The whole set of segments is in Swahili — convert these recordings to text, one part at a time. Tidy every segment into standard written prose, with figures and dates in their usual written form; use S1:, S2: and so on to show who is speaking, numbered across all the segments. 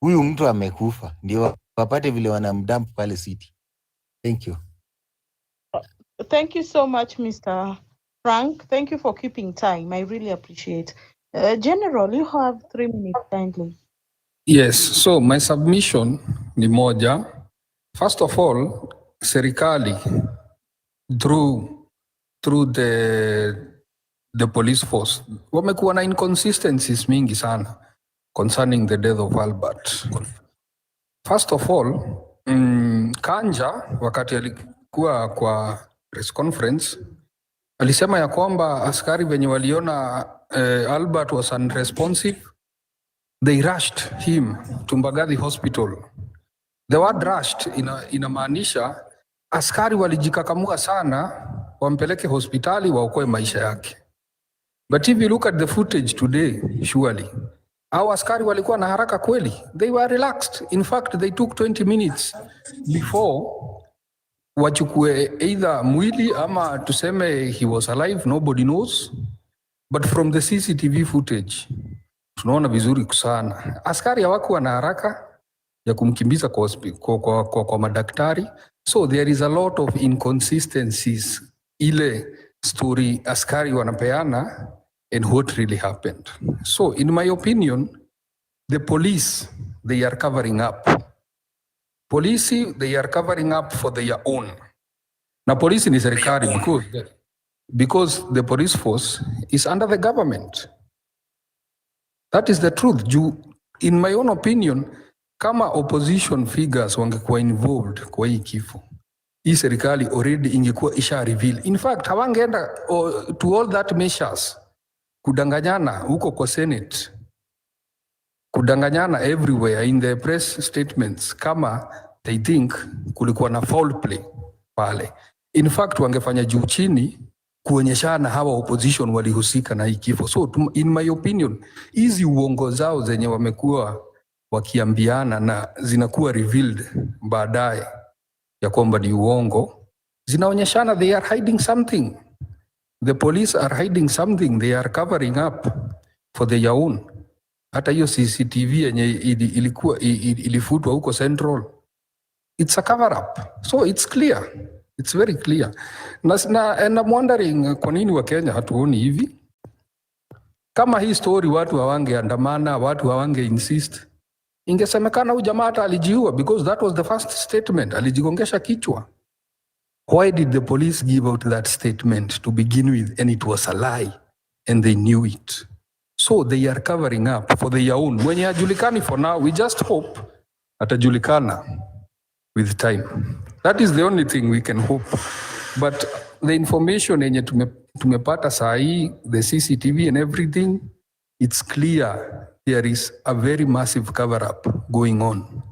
S1: huyu mtu amekufa, ndio wapate vile wanamdump pale city. Thank you.
S2: Thank you so much, Mr. Frank. Thank you for keeping time. I really appreciate. General, you have 3 minutes, kindly.
S3: Yes, so my submission ni moja. First of all, serikali through the police force wamekuwa na inconsistencies mingi sana concerning the death of Albert. First of all, Kanja wakati alikuwa kwa press conference alisema ya kwamba askari venye waliona Albert was unresponsive, they rushed him to Mbagathi Hospital. The word rushed inamaanisha askari walijikakamua sana wampeleke hospitali waokoe maisha yake. But if you look at the footage today, surely our askari walikuwa na haraka kweli. They were relaxed. In fact, they took 20 minutes before wachukue either mwili ama tuseme he was alive, nobody knows. But from the CCTV footage, tunaona vizuri sana. Askari hawakuwa na haraka ya kumkimbiza kwa madaktari. So there is a lot of inconsistencies ile story askari wanapeana and what really happened. So in my opinion, the police, they are covering up. Police, they are covering up for their own. Na polisi ni serikali because the police force is under the government. That is the truth. In my own opinion, kama opposition figures wangekuwa involved kwa hii kifo, hii serikali already ingekuwa isha reveal. In fact, hawangeenda to all that measures kudanganyana huko kwa Senate, kudanganyana everywhere in the press statements kama they think kulikuwa na foul play pale. In fact, wangefanya juu chini kuonyeshana hawa opposition walihusika na hii kifo. So in my opinion, hizi uongo zao zenye wamekuwa wakiambiana na zinakuwa revealed baadaye ya kwamba ni uongo, zinaonyeshana they are hiding something. The police are hiding something, they are covering up for their own. Hata hiyo CCTV yenye ilifutwa huko Central, it's a cover up. So it's clear. It's very clear. And I'm wondering kwa nini wa Kenya hatuoni hivi? Kama hii story watu hawangeandamana, watu hawange insist, ingesemekana huyu jamaa hata alijiua, because that was the first statement, alijigongesha kichwa. Why did the police give out that statement to begin with, and it was a lie and they knew it? So they are covering up for their own. Mwenye hajulikani for now, we just hope atajulikana with time. That is the only thing we can hope. But the information yenye tumepata saa hii, the CCTV and everything, it's clear there is a very massive cover-up going on.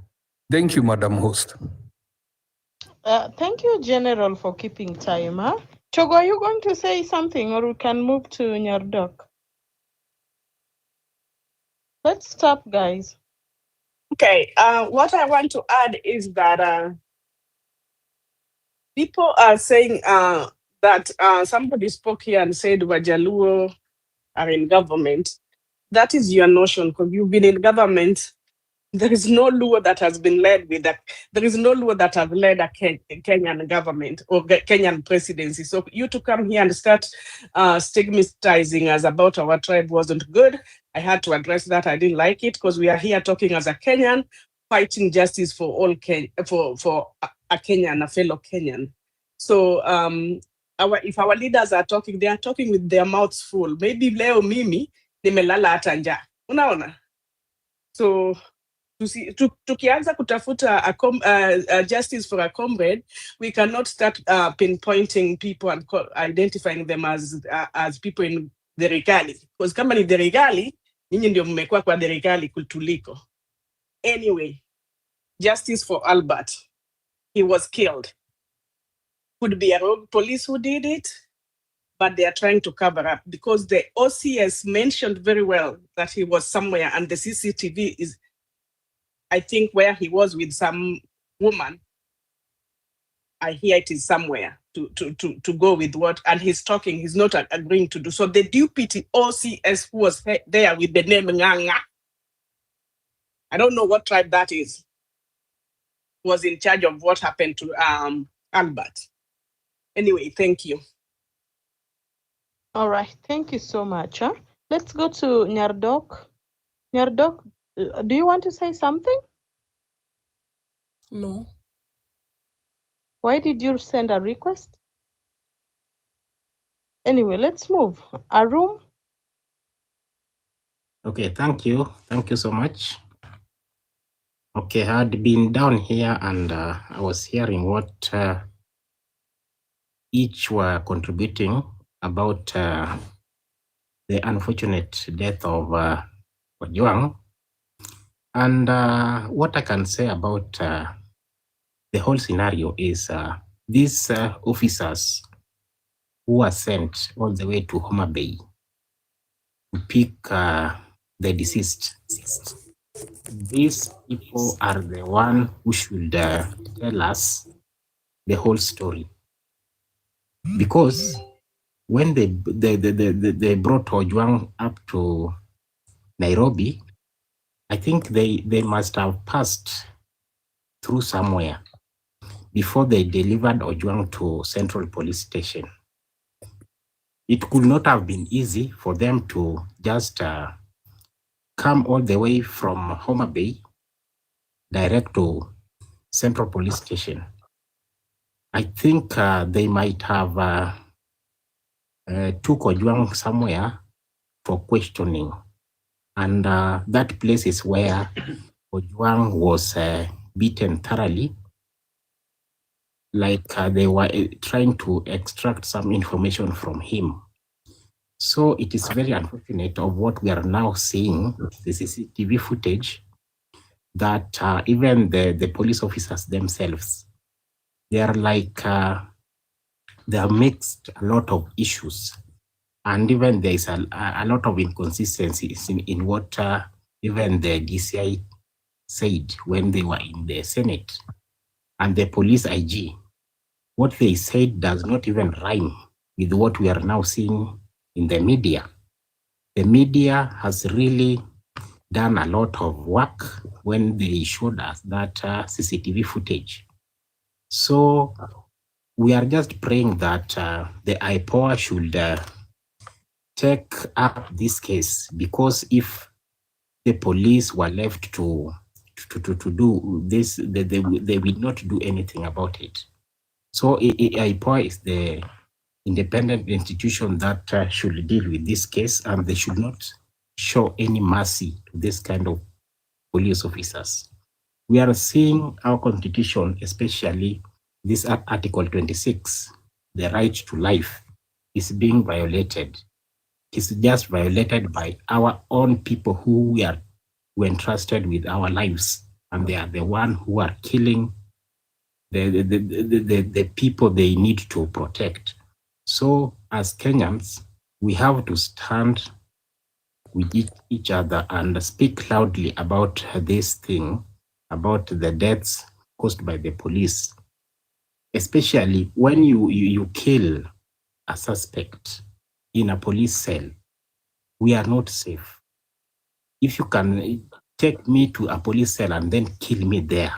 S3: Thank you, Madam Host.
S2: Thank you, General, for keeping time. Chogo, are you going to say something, or we can move to Nyardok? Let's stop, guys.
S4: Okay, what I want to add is that people are saying that somebody spoke here and said Wajaluo are in government. That is your notion, because you've been in government. There is no Luo that has been led with that. There is no Luo that have led a Kenyan government or Kenyan presidency. So you to come here and start stigmatizing us about our tribe wasn't good. I had to address that. I didn't like it, because we are here talking as a Kenyan, fighting justice for all for a Kenyan, a fellow Kenyan. So if our leaders are talking, they are talking with their mouths full. Maybe leo mimi nimelala hata njaa. Unaona? So tukianza kutafuta a justice for a comrade, we cannot start pinpointing people and identifying them as people in the regali. Because kama ni the regali, ninyi ndio mmekuwa kwa the regali kutuliko. Anyway, justice for Albert. He was killed. Could be a rogue police who did it, but they are trying to cover up, because the OCS mentioned very well that he was somewhere, and the CCTV is, I think, where he was with some woman. I hear it is somewhere to go with what, and he's talking, he's not agreeing to do. So the deputy OCS who was there with the name Nganga I don't know what tribe that is, was in charge of what happened to Albert. Anyway, thank you.
S2: All right, thank you so much. Huh? Let's go to Nyardok. Nyardok, do you want to say something?
S5: No.
S2: Why did you send a request? Anyway, let's move. Arum.
S6: Okay, thank you. Thank you so much. Okay, I had been down here and I was hearing what each were contributing about the unfortunate death of Ojwang. And what I can say about the whole scenario is these officers who are sent all the way to Homa Bay to pick the deceased. These people are the one who should tell us the whole story. Because when they brought Ojwang up to Nairobi, I think they must have passed through somewhere before they delivered Ojwang to Central Police Station. It could not have been easy for them to just come all the way from Homa Bay direct to Central Police Station. I think they might have took Ojwang somewhere for questioning. And that place is where Ojwang was beaten thoroughly, like they were trying to extract some information from him. So it is very unfortunate of what we are now seeing, the CCTV footage, that even the police officers themselves, they are like, they are mixed a lot of issues. And even there is a lot of inconsistencies in what even the DCI said when they were in the Senate. And the police IG, what they said does not even rhyme with what we are now seeing in the media. The media has really done a lot of work when they showed us that CCTV footage. So we are just praying that the IPOA should take up this case, because if the police were left to do this, they will not do anything about it. So IPOA is the independent institution that should deal with this case, and they should not show any mercy to this kind of police officers. We are seeing our constitution, especially this Article 26, the right to life, is being violated. It's just violated by our own people who we are entrusted with our lives, and they are the one who are killing the people they need to protect. So as Kenyans, we have to stand with each other and speak loudly about this thing, about the deaths caused by the police, especially when you kill a suspect in a police cell. We are not safe. If you can take me to a police cell and then kill me there,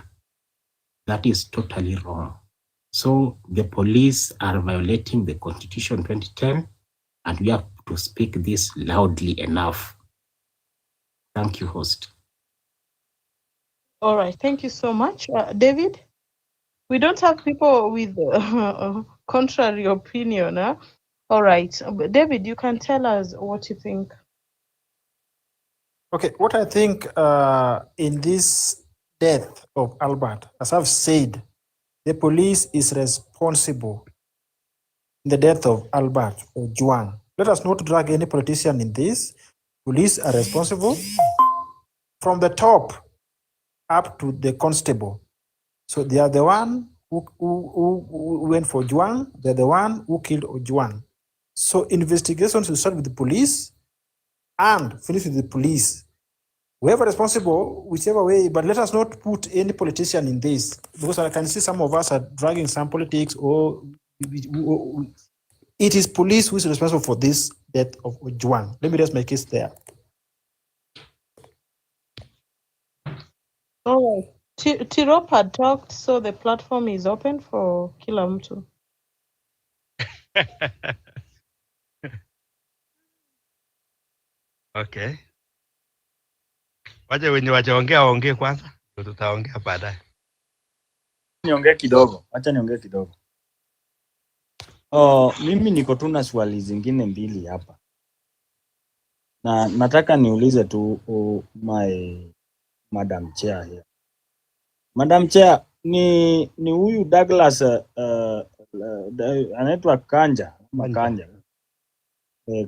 S6: that is totally wrong. So the police are violating the Constitution 2010, and we have to speak this loudly enough. Thank you, host.
S2: All right, thank you so much. David, we don't have people with contrary opinion. Huh? All right, David, you can tell us what you think.
S7: Okay, what I think in this death of Albert, as I've said, the police is responsible in the death of Albert Ojwang. Let us not drag any politician in this. Police are responsible from the top up to the constable. So they are the one who went for Ojwang. They're the one who killed Ojwang. So investigations will start with the police and finish with the police. Whoever responsible, whichever way, but let us not put any politician in this, because I can see some of us are dragging some politics, or it is police who is responsible for this death of Ojwang. Let me just make it there.
S2: All right. Tirop had talked, so the platform is open for kila mtu.
S5: Okay. Wacha wenye wachaongea waongee kwanza, ndio tutaongea baadaye.
S8: Niongee kidogo. Acha niongee kidogo. Mimi niko tu na swali zingine mbili hapa. Na nataka niulize tu my Madam Chair here. Madam Chair, ni huyu Douglas anaitwa Kanja.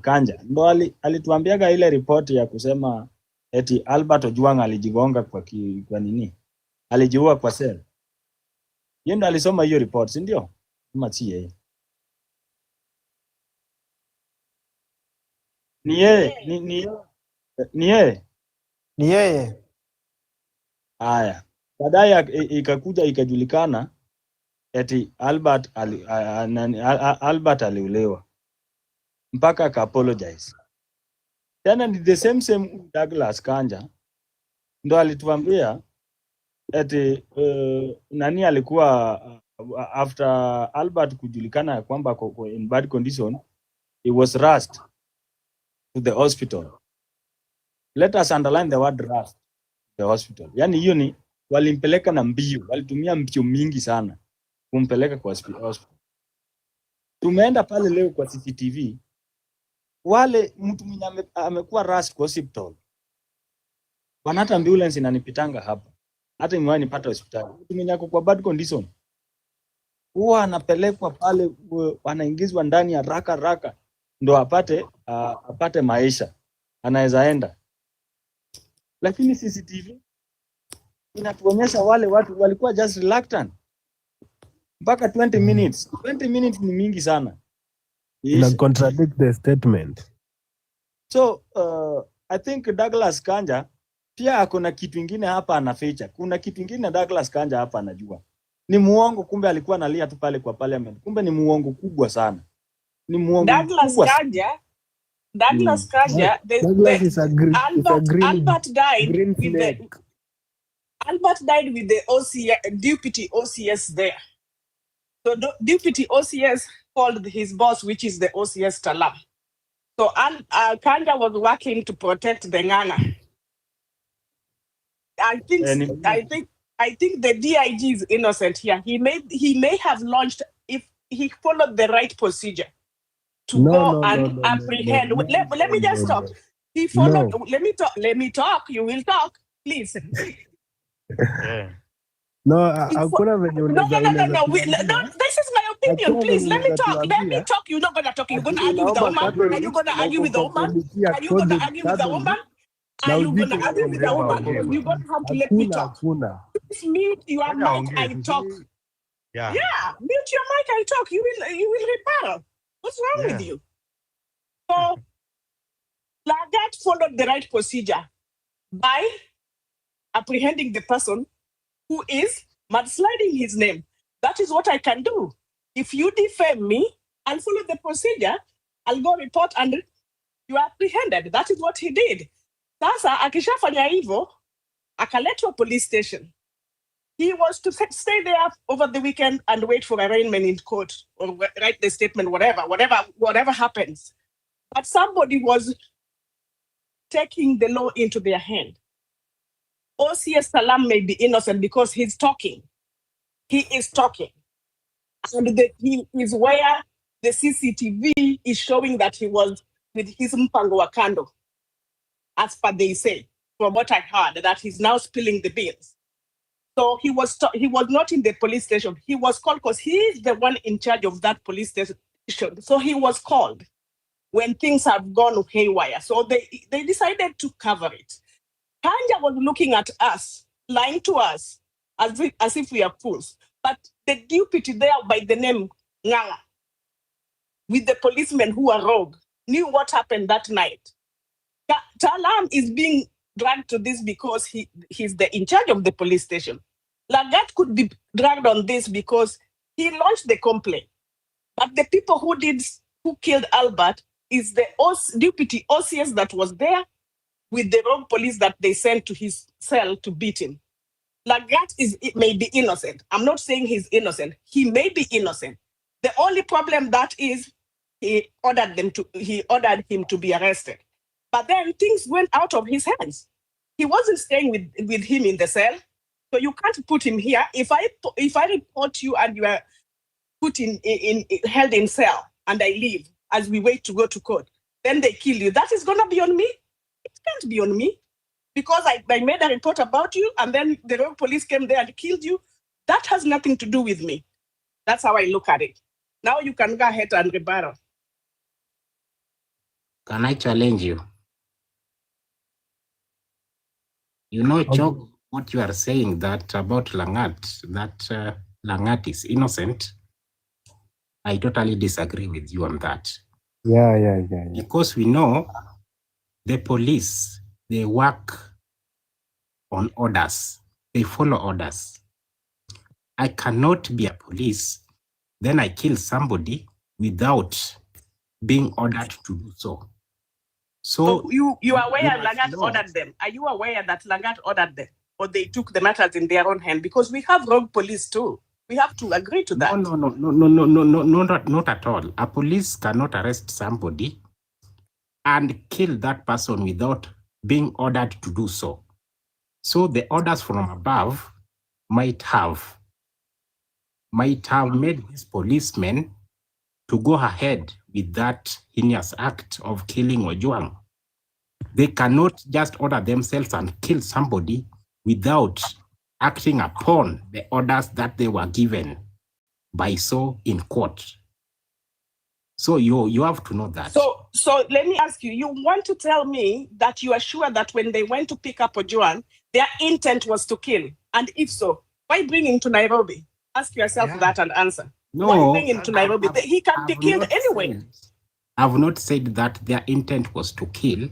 S8: Kanja. Ndo alituambiaga ile ripoti ya kusema eti Albert Ojwang alijigonga kwa nini? Alijiua kwa sel. Yeye ndo alisoma hiyo report, si ndio? Kama si yeye. Ni yeye. Haya. Baadaye ikakuja ikajulikana eti Albert aliulewa. Mpaka aka apologize. Tena ni the same Douglas Kanja ndo alituambia eti nani alikuwa after Albert kujulikana kwamba in bad condition, he was rushed to the hospital. Let us underline the word rushed to the hospital. Yani hiyo ni walimpeleka na mbio, walitumia mbio mingi sana kumpeleka kwa hospital. Tumeenda pale leo kwa CCTV, wale mtu mwenye amekuwa rushed kwa hospital, wanata ambulance inanipitanga hapa, hata imewahi nipata hospitali. Mtu mwenye ako kwa bad condition huwa anapelekwa pale, anaingizwa ndani ya raka ndo apate maisha, anaweza enda. Lakini CCTV inatuonyesha wale watu walikuwa just reluctant mpaka 20 minutes. 20 minutes ni mingi sana.
S9: Ina contradict the statement.
S8: So I think Douglas Kanja pia kuna kitu kingine hapa anaficha. Kuna kitu kingine Douglas Kanja hapa anajua. Ni muongo, kumbe alikuwa analia tu pale kwa parliament. Kumbe ni muongo kubwa sana. Ni muongo
S4: Douglas
S8: kubwa.
S4: Douglas Kanja,
S9: Douglas is a green,
S4: Albert died
S9: green
S4: with the Albert died with the deputy OCS there. So deputy OCS called his boss, which is the OCS Talam. So Kanja was working to protect the Nganga. I think the DIG is innocent here. He may have launched, if he followed the right procedure to go and apprehend. Let me just talk. He followed. Let me talk. You will talk, please.
S9: No, hakuna venye unaweza.
S4: No. This is my opinion. Please let me talk. Let me talk. You're not gonna talk. You're gonna argue with the woman. Are you gonna argue with the woman? Are you gonna argue with the woman? Are you gonna argue with the woman? You're gonna have to let me talk. Please mute your mic. I talk. Yeah. Mute your mic. I talk. You will rebuttal. What's wrong with you? So Lagat followed the right procedure by apprehending the person who is mudsliding his name. That is what I can do. If you defame me, I'll follow the procedure. I'll go report and you are apprehended. That is what he did. Sasa akishafanya hivyo, akaletwa police station. He was to stay there over the weekend and wait for arraignment in court or write the statement, whatever happens. But somebody was taking the law into their hand. OCS Salam may be innocent because he's talking. He is talking. And he is where the CCTV is showing that he was with his mpango wa kando, as per they say, from what I heard, that he's now spilling the beans. So he was not in the police station. He was called because he is the one in charge of that police station. So he was called when things have gone haywire. So they decided to cover it. Kanja was looking at us, lying to us, as if we are fools. But the deputy there by the name Nganga, with the policemen who are rogue, knew what happened that night. Talam is being dragged to this because he's in charge of the police station. Lagat could be dragged on this because he launched the complaint. But the people who killed Albert is the deputy OCS that was there with the rogue police that they sent to his cell to beat him. Lagat may be innocent. I'm not saying he's innocent. He may be innocent. The only problem that is he ordered him to be arrested. But then things went out of his hands. He wasn't staying with him in the cell. So you can't put him here. If I report you and you are put in held in cell and I leave as we wait to go to court, then they kill you. That is gonna be on me. It can't be on me. Because I made a report about you and then the road police came there and killed you. That has nothing to do with me. That's how I look at it. Now you can go ahead and rebuttal.
S6: Can I challenge you? You know, Chok, what you are saying that about Langat, that Langat is innocent, I totally disagree with you on that.
S9: Yeah.
S6: Because we know the police, they work on orders. They follow orders. I cannot be a police, then I kill somebody without being ordered to do so.
S4: So you are aware Langat ordered them. Are you aware that Langat ordered them? Or they took the matters in their own hand? Because we have rogue police too. We have to agree to that.
S6: No, not at all. A police cannot arrest somebody and kill that person without being ordered to do so. So the orders from above might have made these policemen to go ahead with that heinous act of killing Ojwang. They cannot just order themselves and kill somebody without acting upon the orders that they were given by so in court. So you have to know that.
S4: So let me ask you, you want to tell me that you are sure that when they went to pick up Ojwang, their intent was to kill? And if so, why bring him to Nairobi? Ask yourself that and answer.
S6: No,
S4: why bring him to Nairobi? He can be killed anyway.
S6: I've not said that their intent was to kill,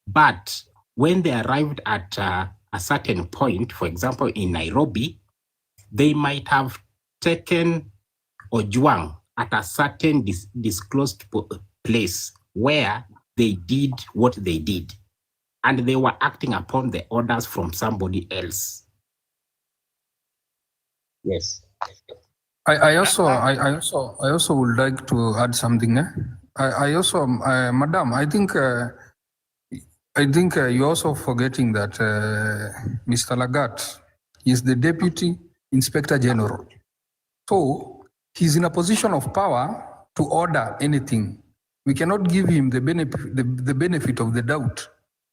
S6: but when they arrived at a certain point, for example, in Nairobi, they might have taken Ojwang at a certain disclosed place where they did what they did, and they were acting upon the orders from somebody else. Yes.
S3: I also would like to add something. I also, Madam, I think you're also forgetting that Mr. Lagat is the Deputy Inspector General. So he's in a position of power to order anything. We cannot give him the benefit of the doubt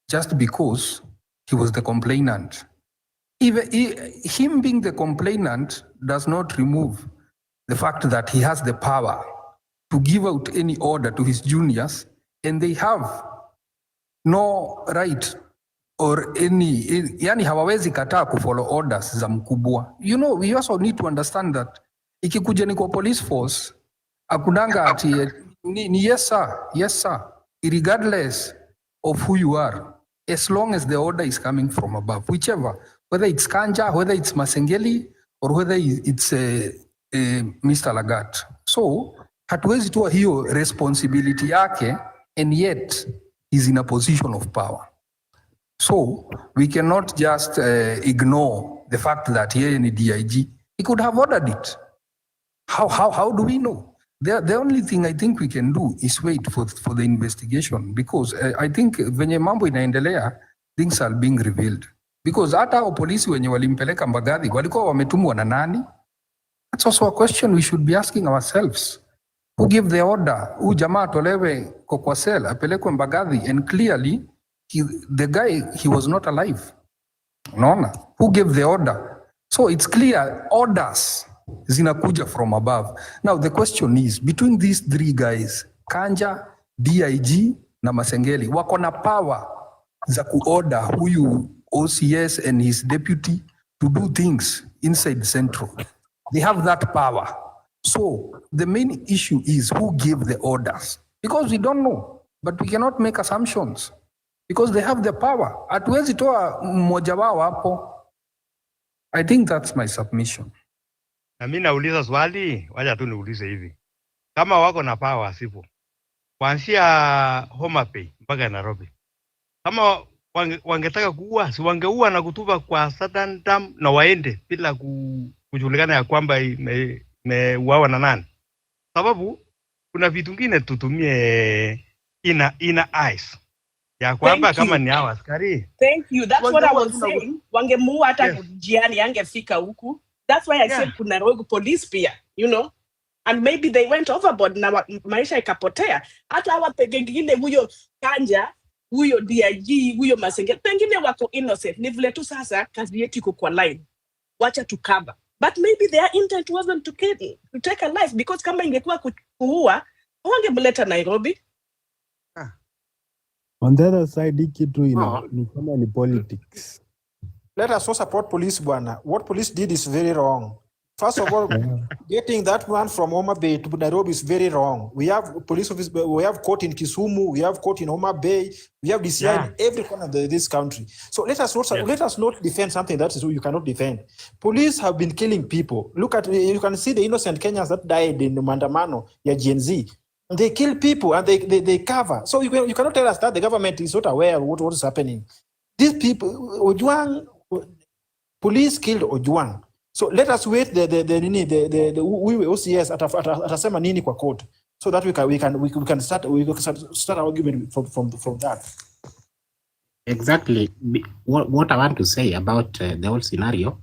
S3: just because he was the complainant. Even him being the complainant does not remove the fact that he has the power to give out any order to his juniors, and they have no right or any, yani hawawezi kataa kufollow orders za mkubwa. You know, we also need to understand that ikikuja ni kwa police force, akudanga ati ni yes sir, regardless of who you are, as long as the order is coming from above, whichever, whether it's Kanja, whether it's Masengeli, or whether it's Mr. Lagat. So hatuwezi toa hiyo responsibility yake, and yet he's in a position of power. So we cannot just ignore the fact that here in the DIG, he could have ordered it. How do we know? The only thing I think we can do is wait for the investigation, because I think venye mambo inaendelea, things are being revealed. Because hata polisi wenye walimpeleka Mbagathi walikuwa wametumwa na nani? That's also a question we should be asking ourselves. Who gave the order? Huyu jamaa tolewe kwa cell apelekwe Mbagathi, and clearly the guy, he was not alive. Unaona? Who gave the order? So it's clear orders zinakuja from above. Now the question is, between these three guys, Kanja, DIG na Masengeli, wako na power za kuorder huyu OCS and his deputy to do things inside Central. They have that power. So the main issue is who gave the orders, because we don't know, but we cannot make assumptions because they have the power. Hatuwezi toa mmoja wao hapo. I think that's my submission.
S5: Na mimi nauliza swali, wacha tu niulize hivi. Kama wako na power sipo, kuanzia Homa Bay mpaka Nairobi, kama wangetaka kuua, si wangeua na kutupa kwa Shutdown dam na waende bila kujulikana ya kwamba imeuawa na nani. Sababu kuna vitu vingine tutumie ina eyes ya kwamba kama ni hawa askari.
S4: Thank you. That's what I was saying. Wangemuua hata njiani angefika huku. That's why I said kuna rogue police pia, you know. And maybe they went overboard na maisha ikapotea. Hata hawa pengine huyo Kanja, huyo DIG, huyo Masenge, pengine wako innocent. Ni vile tu sasa kazi yetu iko kwa line. Wacha to cover. But maybe their intent wasn't to take a life, because kama ingekuwa kuua, wangemleta Nairobi.
S9: On the other side, hii kitu ni kama ni politics.
S7: Let us also support police, bwana. What police did is very wrong. First of all, getting that one from Homa Bay to Nairobi is very wrong. We have police office, we have court in Kisumu, we have court in Homa Bay, we have DCI in every corner of this country. So let us not defend something that is you cannot defend. Police have been killing people. Look at, you can see the innocent Kenyans that died in Mandamano, Gen Z. They kill people and they cover. So you cannot tell us that the government is not aware of what is happening. These people, Ojwang, police killed Ojwang. So let us wait the OCS atasema nini kwa court, so that we can start our argument from that.
S6: Exactly. What I want to say about the whole scenario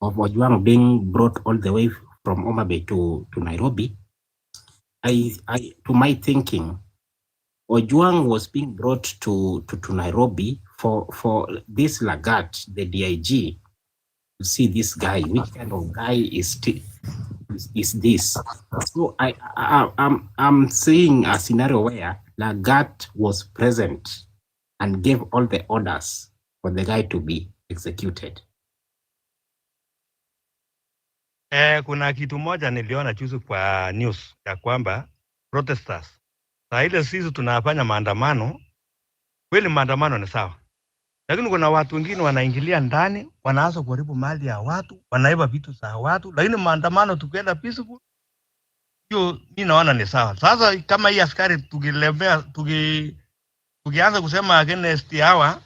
S6: of Ojwang being brought all the way from Homa Bay to Nairobi, I to my thinking, Ojwang was being brought to Nairobi for this Lagat, the DIG, to see this guy. Which kind of guy is this? So I'm seeing a scenario where Lagat was present and gave all the orders for the guy to be executed.
S5: Kuna kitu moja niliona juzi kwa news ya kwamba protesters, saa ile sisi tunafanya maandamano, kweli maandamano ni sawa, lakini kuna watu wengine wanaingilia ndani, wanaanza kuharibu mali ya watu, wanaiba vitu za watu, lakini maandamano tukienda peaceful, hiyo mimi naona ni sawa. Sasa kama hii askari tukianza kusema against hawa,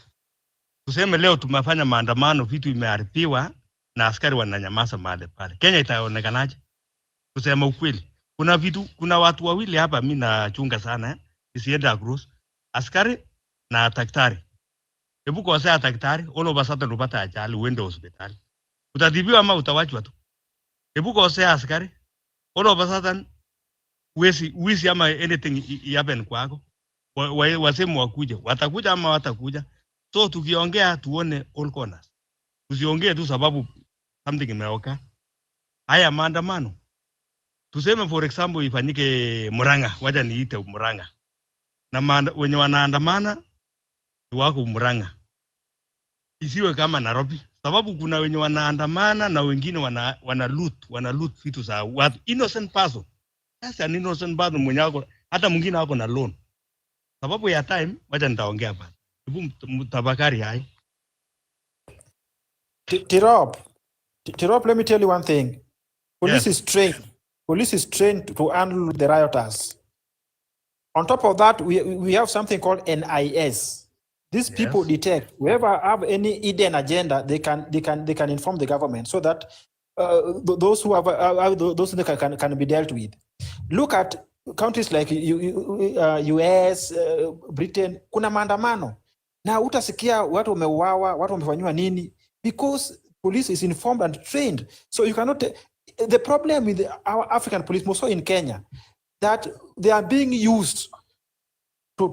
S5: tuseme leo tumefanya maandamano, vitu imeharibiwa na askari wananyamaza mahali pale, Kenya itaonekanaje? Kusema ukweli, kuna watu wawili hapa mimi nachunga sana, isienda across, askari na daktari. Hebu kosea daktari, all of a sudden upata ajali uende hospitali, utatibiwa ama utawachwa tu? Hebu kosea askari, all of a sudden uwezi ama anything happen kwako, wasemu wakuja, watakuja ama watakuja. So tukiongea tuone all corners, tusiongee tu sababu something imeoka. Haya maandamano, tuseme for example ifanyike Murang'a, wacha niite Murang'a, na wenye wanaandamana wako Murang'a, isiwe kama Nairobi, sababu kuna wenye wanaandamana na wengine wana loot vitu za watu, innocent person. Sasa an innocent person mwenye wako, hata mwingine wako na loan. Sababu ya time, wacha nitaongea hapa. Hebu mtafakari hai.
S7: Tirop, let me tell you one thing. Police is trained. Police is trained to handle the rioters. On top of that, we have something called NIS. These people detect whoever have any hidden agenda. They can inform the government, so that those who have those can be dealt with. Look at countries like US, Britain. Kuna maandamano na utasikia watu wameuawa, watu wamefanywa nini, because police is informed and trained. So you cannot. The problem with our African police, most so in Kenya, that they are being used to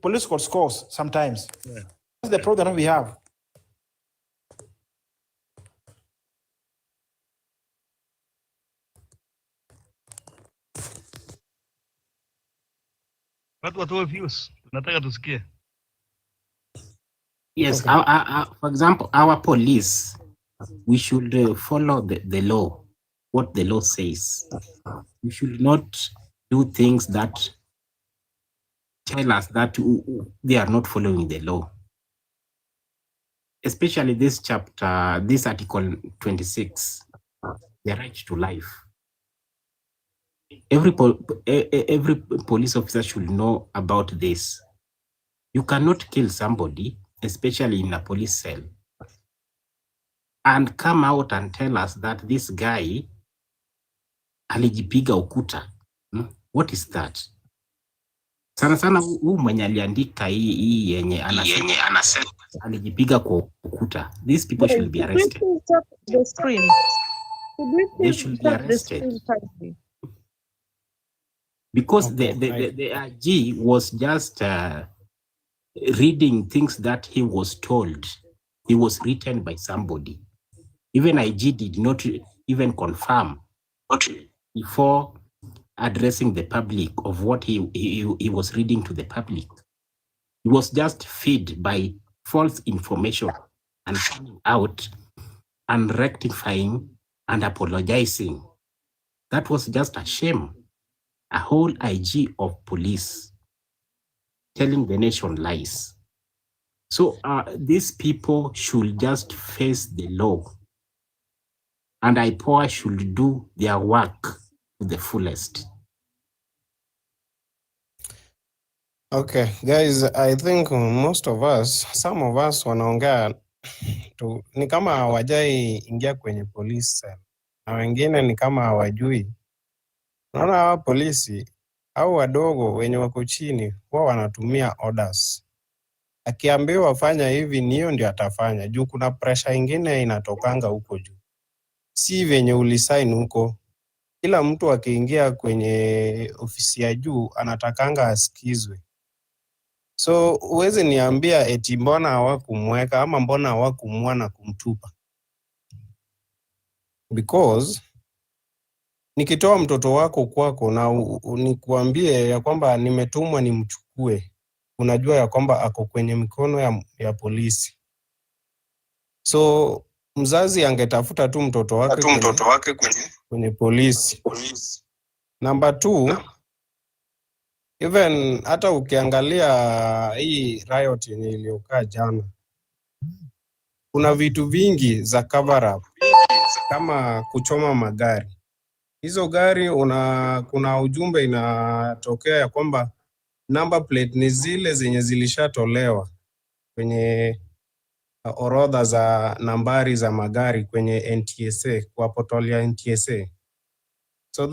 S7: political scores sometimes. That's the problem that we have.
S5: Watu watoe views, tunataka tusikie.
S6: Yes, okay. For example, our police, we should follow the law, what the law says. We should not do things that tell us that they are not following the law. Especially this chapter, this article 26, the right to life. Every police officer should know about this. You cannot kill somebody, especially in a police cell, and come out and tell us that this guy alijipiga ukuta. What is that? Sana sana huu mwenye aliandika hii yenye anasema alijipiga kwa ukuta. These people should be arrested.
S2: The screen.
S6: They should be arrested. Because the IG was just reading things that he was told. He was written by somebody. Even IG did not even confirm before addressing the public of what he was reading to the public. He was just fed by false information and coming out and rectifying and apologizing. That was just a shame. A whole IG of police telling the nation lies. So these people should just face the law, and IPOA should do their work to the fullest.
S10: Okay, guys, I think most of us, some of us wanaongea ni kama hawajai ingia kwenye police cell, na wengine ni kama hawajui. Naona hawa polisi au wadogo wenye wako chini huwa wanatumia orders. Akiambiwa fanya hivi ni hiyo ndio atafanya, juu kuna pressure ingine inatokanga huko juu. Si venye ulisign huko. Kila mtu akiingia kwenye ofisi ya juu anatakanga asikizwe. So uweze niambia eti mbona hawakumweka ama mbona hawakumua na kumtupa. Because nikitoa mtoto wako kwako na nikuambie ya kwamba nimetumwa nimchukue, unajua ya kwamba ako kwenye mikono ya polisi. So mzazi angetafuta tu mtoto wake kwenye polisi. Number 2, even hata ukiangalia hii riot yenye iliyokaa jana, kuna vitu vingi za cover up kama kuchoma magari. Hizo gari kuna ujumbe inatokea ya kwamba number plate ni zile zenye zilishatolewa kwenye orodha za nambari za magari kwenye NTSA, kwa portal ya NTSA. So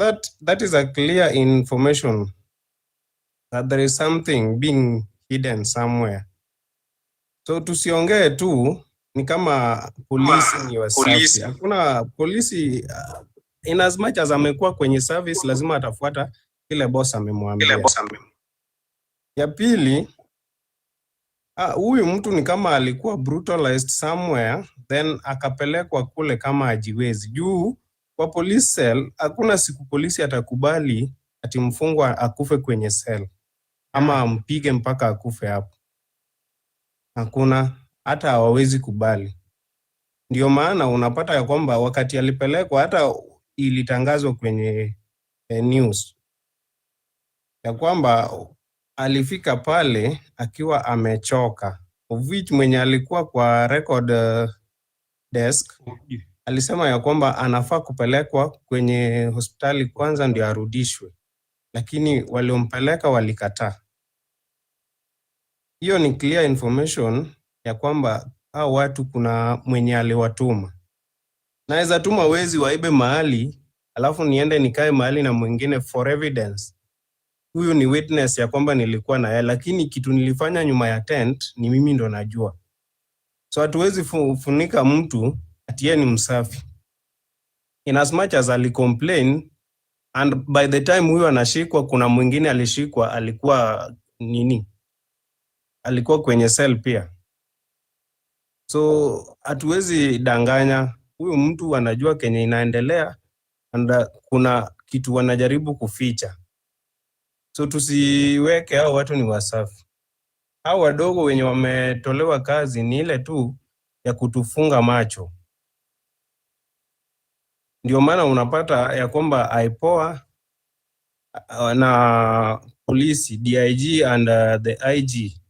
S10: that is a clear information that there is something being hidden somewhere. So tusiongee tu ni kama polisi ni wasafi. Hakuna polisi in as much as amekuwa kwenye service lazima atafuata kile boss amemwambia. Ya pili, huyu mtu ni kama alikuwa brutalized somewhere then akapelekwa kule kama ajiwezi. Juu kwa police cell hakuna siku polisi atakubali ati mfungwa akufe kwenye cell ama ampige mpaka akufe hapo. Hakuna, hata hawawezi kubali. Ndio maana unapata ya kwamba wakati alipelekwa hata ilitangazwa kwenye news ya kwamba alifika pale akiwa amechoka, of which mwenye alikuwa kwa record desk alisema ya kwamba anafaa kupelekwa kwenye hospitali kwanza ndio arudishwe, lakini waliompeleka walikataa. Hiyo ni clear information ya kwamba hao watu kuna mwenye aliwatuma. Naweza tuma wezi waibe mahali, alafu niende nikae mahali na mwingine for evidence. Huyu ni witness ya kwamba nilikuwa na yeye, lakini kitu nilifanya nyuma ya tent ni mimi ndo najua. So hatuwezi funika mtu ati yeye ni msafi. In as much as ali complain, and by the time huyu anashikwa kuna mwingine alishikwa alikuwa alikuwa kwenye cell pia. So hatuwezi danganya, huyu mtu anajua kenye inaendelea and kuna kitu wanajaribu kuficha. So tusiweke hao watu ni wasafi. Hao wadogo wenye wametolewa kazi ni ile tu ya kutufunga macho. Ndio maana unapata ya kwamba IPOA na polisi, DIG and the IG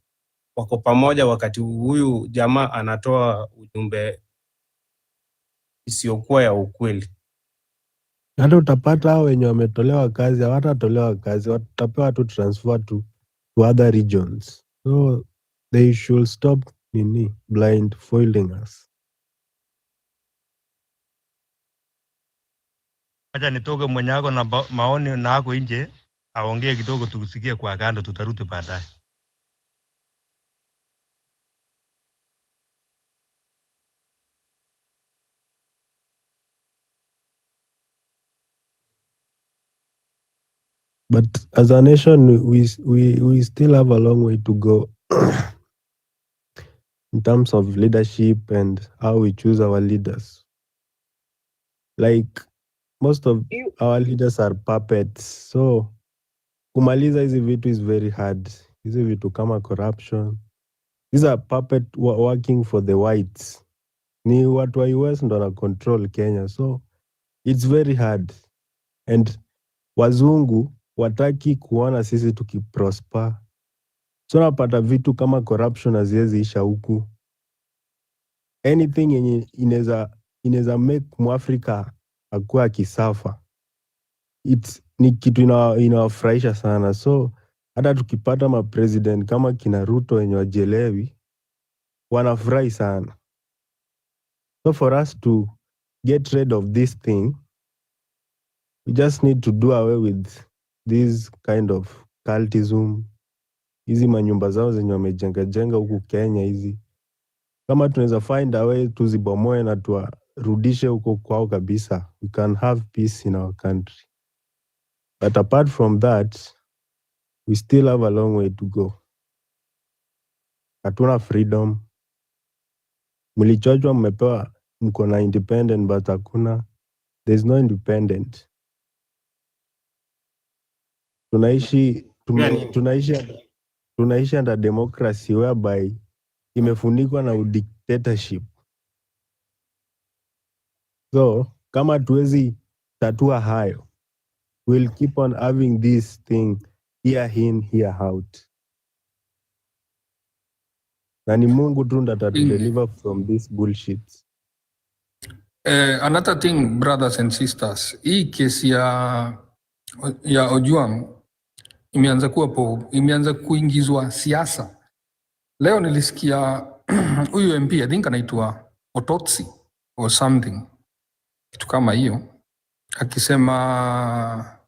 S10: wako pamoja wakati huyu jamaa anatoa ujumbe isiyokuwa ya ukweli.
S9: Hata utapata hao wenye wametolewa kazi hawatatolewa kazi, watapewa tu transfer to other regions. So They should stop blind folding us.
S5: Acha nitoke mwenye ako na maoni na ako nje aongee kidogo tusikie kwa kando, tutarudi baadaye.
S9: But as a nation, we still have a long way to go in terms of leadership and how we choose our leaders. Like most of our leaders are puppets, so kumaliza hizi vitu is very hard. Hizi vitu kama corruption, these are puppet working for the whites. Ni watu wa US ndo na control Kenya, so it's very hard. And wazungu wataki kuona sisi tukiprosper, so napata vitu kama corruption haziwezi isha huku. Anything yenye inaweza make Mwafrika akuwa akisafa, ni kitu inawafurahisha sana. So hata tukipata mapresident kama kina Ruto wenye wajielewi, wanafurahi sana. So for us to get rid of this thing, we just need to do away with this kind of cultism. Hizi manyumba zao zenye wamejenga huku Kenya hizi, kama tunaweza find a way tuzibomoe na tuwarudishe huko kwao kabisa, we can have peace in our country. But apart from that, we still have a long way to go. Hatuna freedom. Mlichochwa mmepewa mko na independent, but hakuna, there's no independent. Tunaishi under democracy whereby imefunikwa na dictatorship. So kama tuwezi tatua hayo, we'll keep on having this thing here in, here out. Na ni Mungu tu ndo atadeliver from this bullshit.
S3: Another thing, brothers and sisters, hii kesi ya Ojwang imeanza kuingizwa siasa. Leo nilisikia huyu MP, I think anaitwa Ototsi or something, kitu kama hiyo, akisema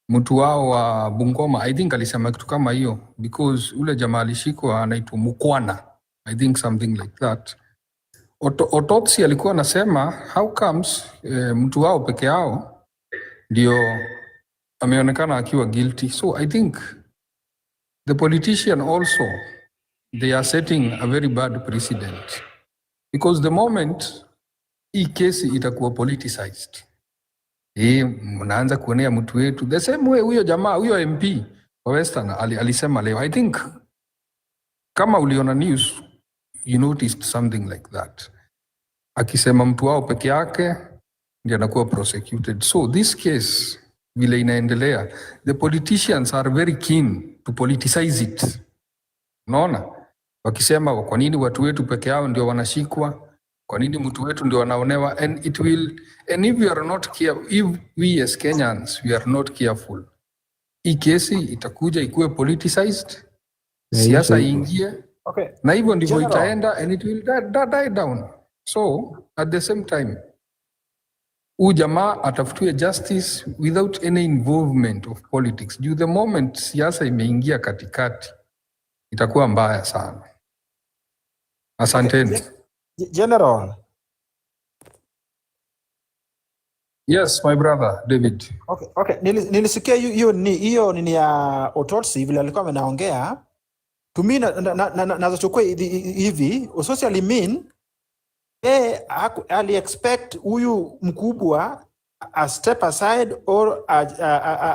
S3: mtu wao wa Bungoma, I think alisema kitu kama hiyo, because ule jamaa alishikwa anaitwa Mukwana, I think something like that. Ototsi alikuwa anasema how comes mtu wao peke yao ndio ameonekana akiwa guilty. So I think the politician also, they are setting a very bad precedent, because the moment hii kesi itakuwa politicized, mnaanza kuonea mtu wetu the same way huyo jamaa, huyo MP wa Western alisema leo. I think kama uliona news, you noticed something like that, akisema mtu wao peke yake ndiye anakuwa prosecuted. So this case vile inaendelea, the politicians are very keen to politicize it. Unaona, wakisema kwa nini watu wetu peke yao ndio wanashikwa, kwa nini mtu wetu ndio wanaonewa, and if we are not careful, if we as Kenyans we are not careful, hii kesi itakuja ikuwe politicized, siasa iingie, na hivyo ndivyo itaenda, and it will die down. So at the same time, huyu jamaa atafutiwe justice without any involvement of politics. Due the moment siasa imeingia katikati, itakuwa mbaya sana. Asanteni.
S7: General.
S3: Yes, my brother David.
S7: Okay. Nilisikia hiyo ni ya Ototsi vile alikuwa anaongea. To me nazochukua hivi, socially mean ali expect huyu mkubwa a step aside or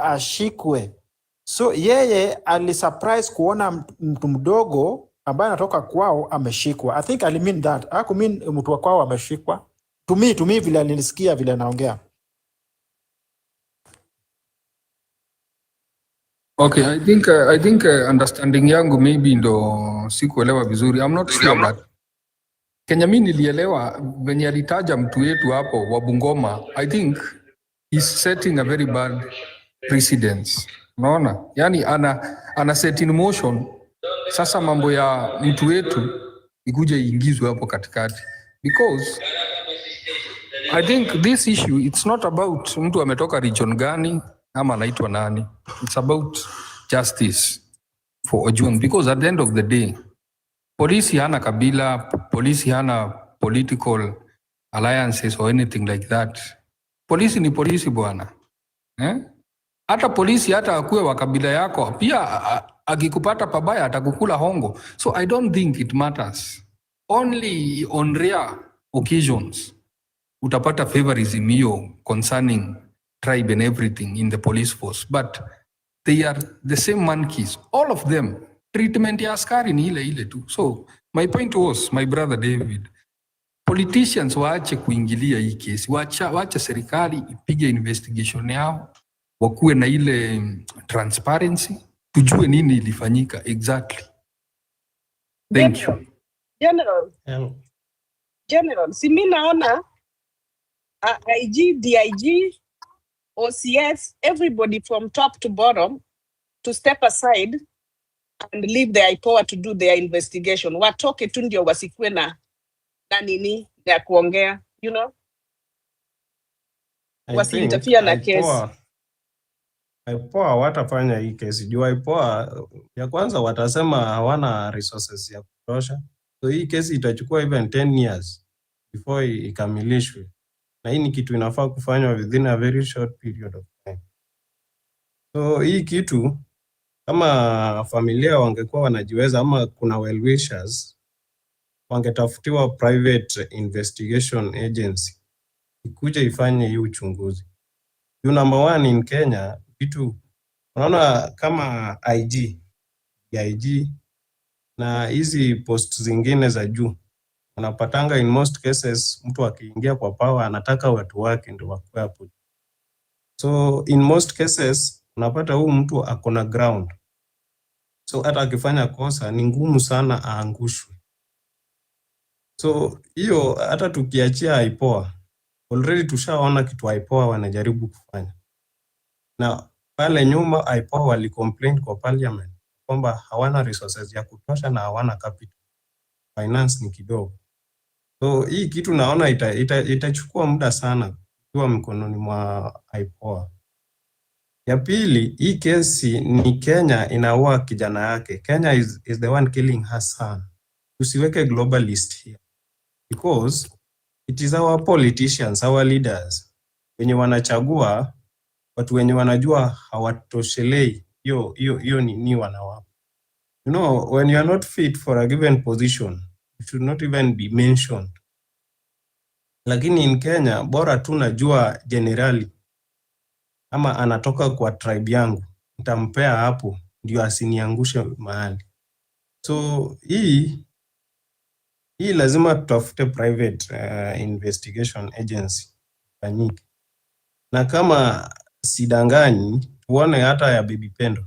S7: ashikwe. So yeye ali surprise kuona mtu mdogo ambaye anatoka kwao ameshikwa. I think I mean that. Haku mean mtu wa kwao ameshikwa. To me vile nilisikia vile anaongea.
S3: Okay, I think understanding yangu maybe ndo sikuelewa vizuri. I'm not sure but Kenya mimi nilielewa venye alitaja mtu wetu hapo wa Bungoma. I think he's setting a very bad precedence. Unaona? Yani ana set in motion Sasa mambo ya mtu wetu ikuje iingizwe hapo katikati, because I think this issue it's not about mtu ametoka region gani ama anaitwa nani. It's about justice for Ojwang, because at the end of the day polisi hana kabila, polisi hana political alliances or anything like that. Polisi ni polisi bwana. Hata polisi hata akuwe wa kabila yako pia akikupata pabaya atakukula hongo. So I don't think it matters. Only on rare occasions utapata favorism hiyo concerning tribe and everything in the police force, but they are the same monkeys, all of them. Treatment ya askari ni ile ile tu. So my point was, my brother David, politicians waache kuingilia hii kesi, waache serikali ipige investigation yao, wakuwe na ile transparency, tujue nini ilifanyika exactly. Thank you.
S4: General, si mimi naona IG, DIG, OCS, everybody from top to bottom to step aside and leave the IPOA to do their investigation. Watoke tu ndio wasikwe na nini ya kuongea, you know? Wasiinterfere na kesi.
S10: IPOA watafanya hii kesi. Juu IPOA ya kwanza watasema hawana resources ya kutosha. So hii kesi itachukua even 10 years before ikamilishwe. Na hii ni kitu inafaa kufanywa within a very short period of time. So hii kitu kama familia wangekuwa wanajiweza ama kuna well wishers, wangetafutiwa private investigation agency ikuje ifanye hii uchunguzi. You number one in Kenya, vitu unaona kama IG, DIG na hizi post zingine za juu, unapatanga in most cases mtu akiingia kwa power anataka watu wake ndio wakuwe hapo. So in most cases unapata huu mtu akona ground. So hata akifanya kosa ni ngumu sana aangushwe. So hiyo hata tukiachia IPOA, already tushaona kitu IPOA wanajaribu kufanya. Na pale nyuma IPOA walicomplain kwa parliament kwamba hawana resources ya kutosha na hawana capital. Finance ni kidogo. So hii kitu naona itachukua muda sana kwa mkononi mwa IPOA. Ya pili, hii kesi ni Kenya inaua kijana yake. Kenya is the one killing her son. Tusiweke globalist here. Because it is our politicians, our leaders, wenye wanachagua, watu wenye wanajua hawatoshelei, hiyo ni wanawapa. You know, when you are not fit for a given position, you should not even be mentioned. Lakini in Kenya, bora tu najua generali, ama anatoka kwa tribe yangu, nitampea hapo, ndio asiniangushe mahali. So hii lazima tutafute private investigation agency fanyike. Na kama sidanganyi, tuone hata ya Baby Pendo.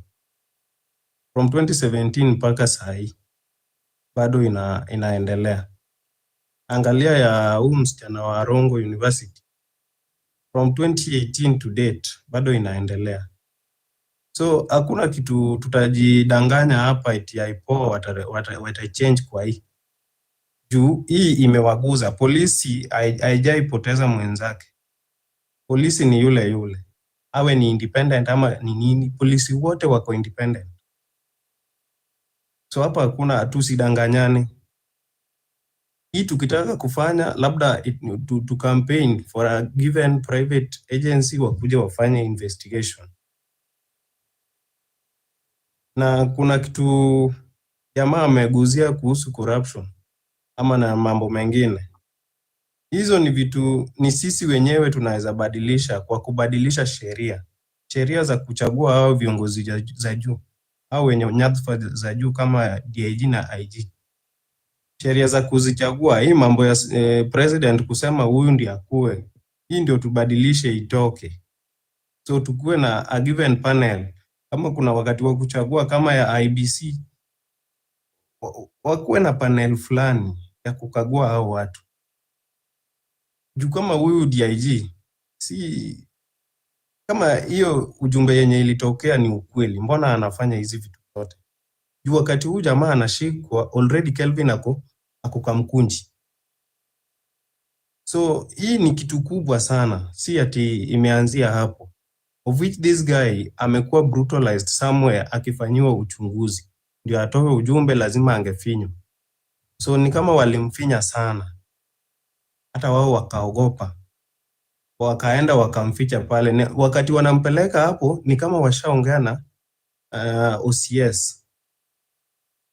S10: From 2017 mpaka sahi, bado inaendelea. Angalia ya huu msichana wa Rongo University. From 2018 to date, bado inaendelea. So hakuna kitu tutajidanganya hapa eti IPOA watachange kwa hii. Juu hii imewaguza. Polisi haijaipoteza mwenzake. Polisi ni yule. Awe ni independent ama ni nini, polisi wote wako independent. So hapa hakuna, tusidanganyane. Hii tukitaka kufanya labda to campaign for a given private agency wakuja wafanye investigation. Na kuna kitu jamaa ameguzia kuhusu corruption ama na mambo mengine. Hizo ni vitu ni sisi wenyewe tunaweza badilisha kwa kubadilisha sheria za kuchagua hao viongozi za juu au wenye nyadhifa za juu kama DIG na IG. Sheria za kuzichagua, hii mambo ya president kusema huyu ndiye akue, hii ndio tubadilishe itoke. So tukue na a given panel. Kama kuna wakati wa kuchagua kama ya IBC, wakuwe na panel fulani ya kukagua hao watu. Juu kama huyu DIG, si kama hiyo ujumbe yenye ilitokea ni ukweli, mbona anafanya hizi vitu zote? Juu wakati huu jamaa anashikwa already Kelvin ako Kamkunji. So hii ni kitu kubwa sana, si ati imeanzia hapo. Of which this guy amekuwa brutalized somewhere akifanyiwa uchunguzi. Ndio atoe ujumbe lazima angefinywa. So ni kama walimfinya sana. Hata wao wakaogopa. Wakaenda wakamficha pale. Wakati wanampeleka hapo ni kama washaongea na OCS.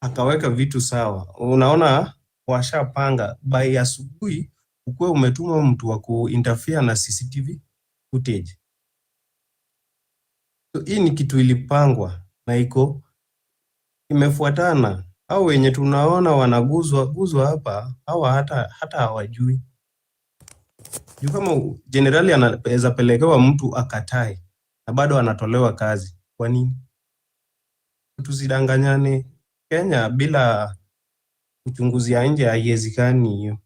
S10: Akaweka vitu sawa. Unaona washapanga by asubuhi ukuwe umetuma mtu wa kuinterfere na CCTV footage. So hii ni kitu ilipangwa na iko imefuatana. Au wenye tunaona wanaguzwa hapa hawa hata hawajui. Juu kama generali anaweza pelekewa mtu akatae na bado anatolewa kazi. Kwa nini? Tusidanganyane. Kenya bila uchunguzi ya nje haiwezekani hiyo.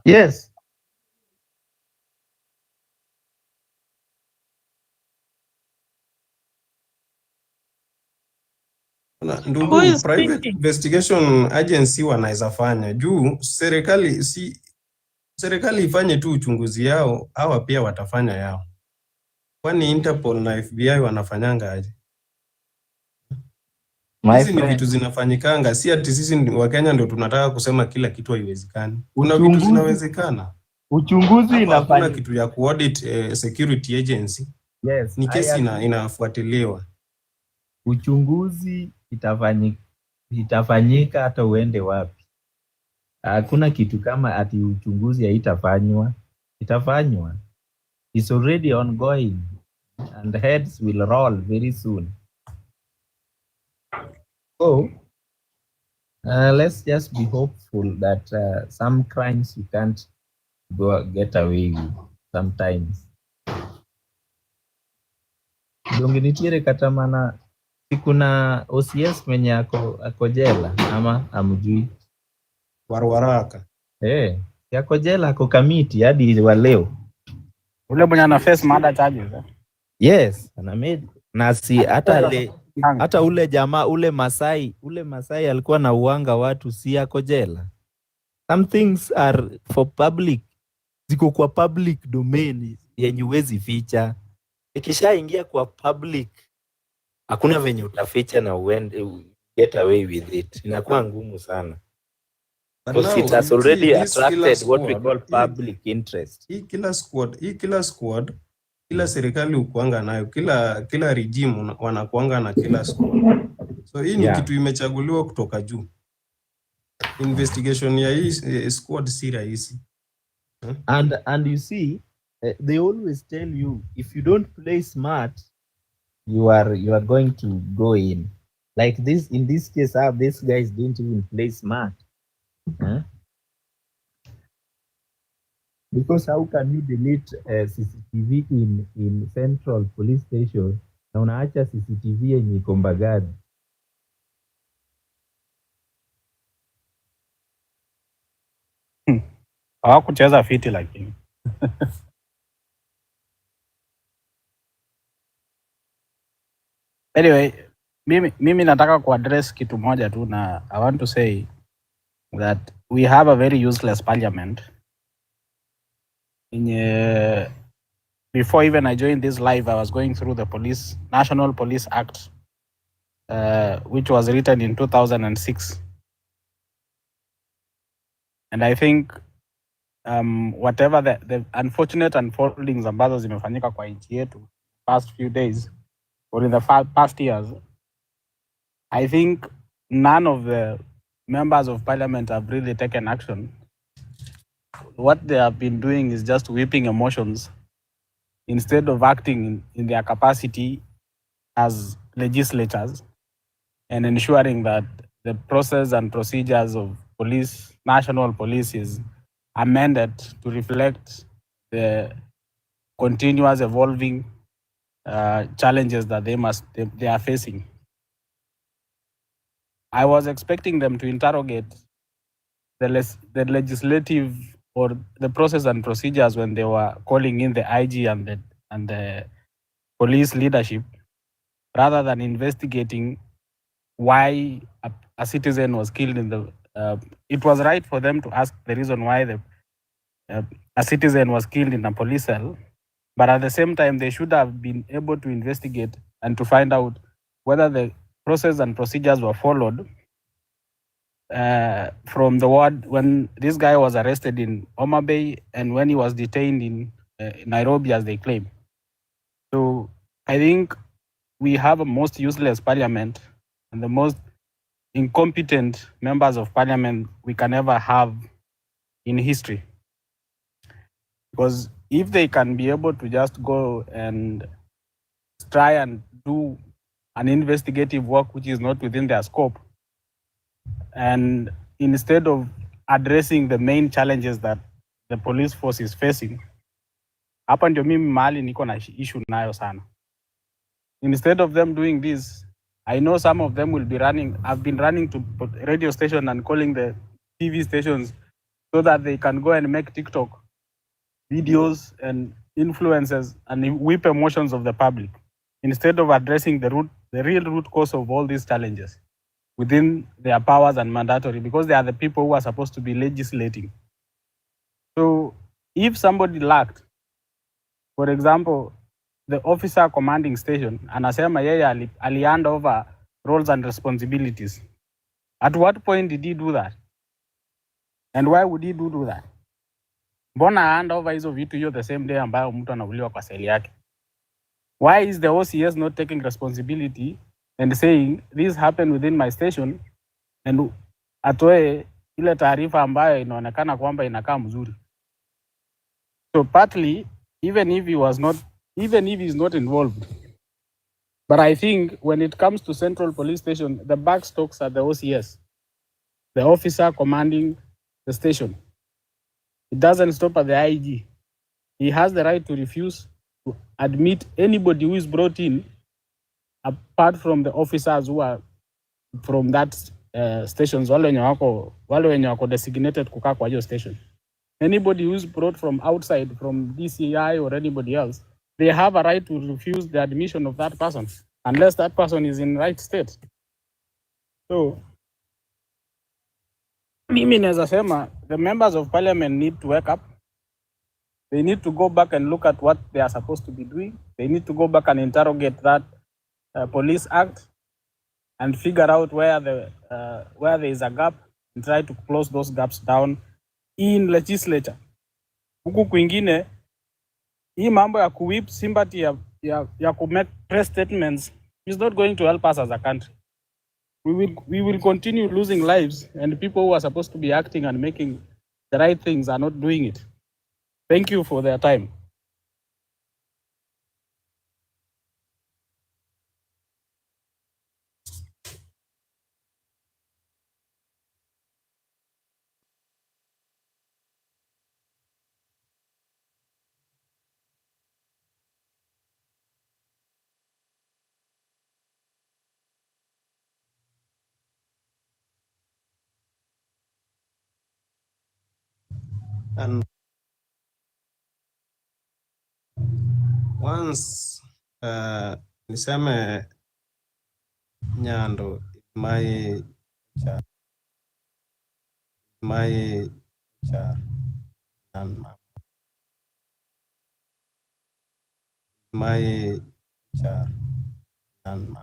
S11: Yes.
S10: Ndugu, private investigation agency wanaweza fanya juu serikali ifanye tu uchunguzi yao, hawa pia watafanya yao. Kwani Interpol na FBI wanafanyanga aje? Hizi ni vitu zinafanyikanga, si ati sisi wa Kenya ndio tunataka kusema kila kitu haiwezekani. Kuna vitu zinawezekana.
S11: Uchunguzi inafanyika.
S10: Kuna kitu ya kuaudit security agency.
S11: Yes,
S10: ni kesi inafuatiliwa.
S11: Uchunguzi itafanyika hata uende wapi. Hakuna kitu kama ati uchunguzi haitafanywa. Itafanywa. It's already ongoing and heads will roll very soon. So let's just be hopeful that some crimes you can't get away with sometimes. Donginitiere katamana sikuna OCS mwenye ako jela ama amjui
S10: Warwaraka.
S11: Yako jela ako kamiti hadi wa leo.
S12: Ule mwenye ana face murder charges.
S11: Yes, na si hata ule jamaa ule Masai alikuwa na uanga watu, si yako jela. Some things are for public, ziko kwa public domain yenye huwezi ficha. Ikishaingia kwa public hakuna venye utaficha na uende get away with it. Inakuwa ngumu sana. Because it has already attracted what we call public interest.
S10: Hii kila squad, kila serikali ukuanga nayo, kila regime wanakuanga na kila squad. So hii ni kitu imechaguliwa kutoka juu. Investigation ya hii squad si rahisi.
S11: And you see, they always tell you if you don't play smart, you are going to go in. Like this, in this case, these guys didn't even play smart. Because how can you delete CCTV in Central Police Station na unaacha CCTV yenye iko Mbagadi?
S12: Hawakucheza fiti lakini. Anyway, mimi nataka kuaddress kitu moja tu, na I want to say that we have a very useless parliament. Before even I joined this live, I was going through the National Police Act, which was written in 2006. And I think whatever the unfortunate unfoldings ambazo zimefanyika kwa nchi yetu past few days or in the past years, I think none of the members of parliament have really taken action. What they have been doing is just whipping emotions instead of acting in their capacity as legislators and ensuring that the process and procedures of national police is amended to reflect the continuous evolving challenges that they are facing. I was expecting them to interrogate the legislative or the process and procedures when they were calling in the IG and the police leadership, rather than investigating why a citizen was killed in the. It was right for them to ask the reason why a citizen was killed in a police cell, but at the same time, they should have been able to investigate and to find out whether the process and procedures were followed from the word when this guy was arrested in Homa Bay and when he was detained in Nairobi, as they claim. So I think we have a most useless parliament and the most incompetent members of parliament we can ever have in history. Because if they can be able to just go and try and do an investigative work which is not within their scope, and instead of addressing the main challenges that the police force is facing, hapa ndio mimi mahali niko na issue nayo sana. Instead of them doing this, I know some of them will be running, I've been running to radio station and calling the TV stations so that they can go and make TikTok videos and influences and whip emotions of the public, instead of addressing the real root cause of all these challenges within their powers and mandatory, because they are the people who are supposed to be legislating. So if somebody lacked, for example, the officer commanding station, anasema yeye ali-hand over roles and responsibilities. At what point did he do that? And why would he do that? Mbona hand over hizo vitu hiyo the same day ambayo mtu anauliwa kwa seli yake? Why is the OCS not taking responsibility and saying this happened within my station and atoe ile taarifa ambayo inaonekana kwamba inakaa mzuri? So partly, even if he is not involved, but I think when it comes to Central Police Station, the buck stops at the OCS, the officer commanding the station. It doesn't stop at the IG. He has the right to refuse to admit anybody who is brought in, apart from the officers who are from that stations, wale wenye wako designated kukaa kwa hiyo station. Anybody who is brought from outside, from DCI or anybody else, they have a right to refuse the admission of that person, unless that person is in right state. So, mimi naweza sema, the members of parliament need to wake up. They need to go back and look at what they are supposed to be doing. They need to go back and interrogate that police act and figure out where there is a gap and try to close those gaps down in legislature. Huku kwingine, hii mambo ya kuwhip sympathy ya kumake press statements is not going to help us as a country. We will continue losing lives, and people who are supposed to be acting and making the right things are not doing it. Thank you for their time.
S10: And once niseme Nyando my and my and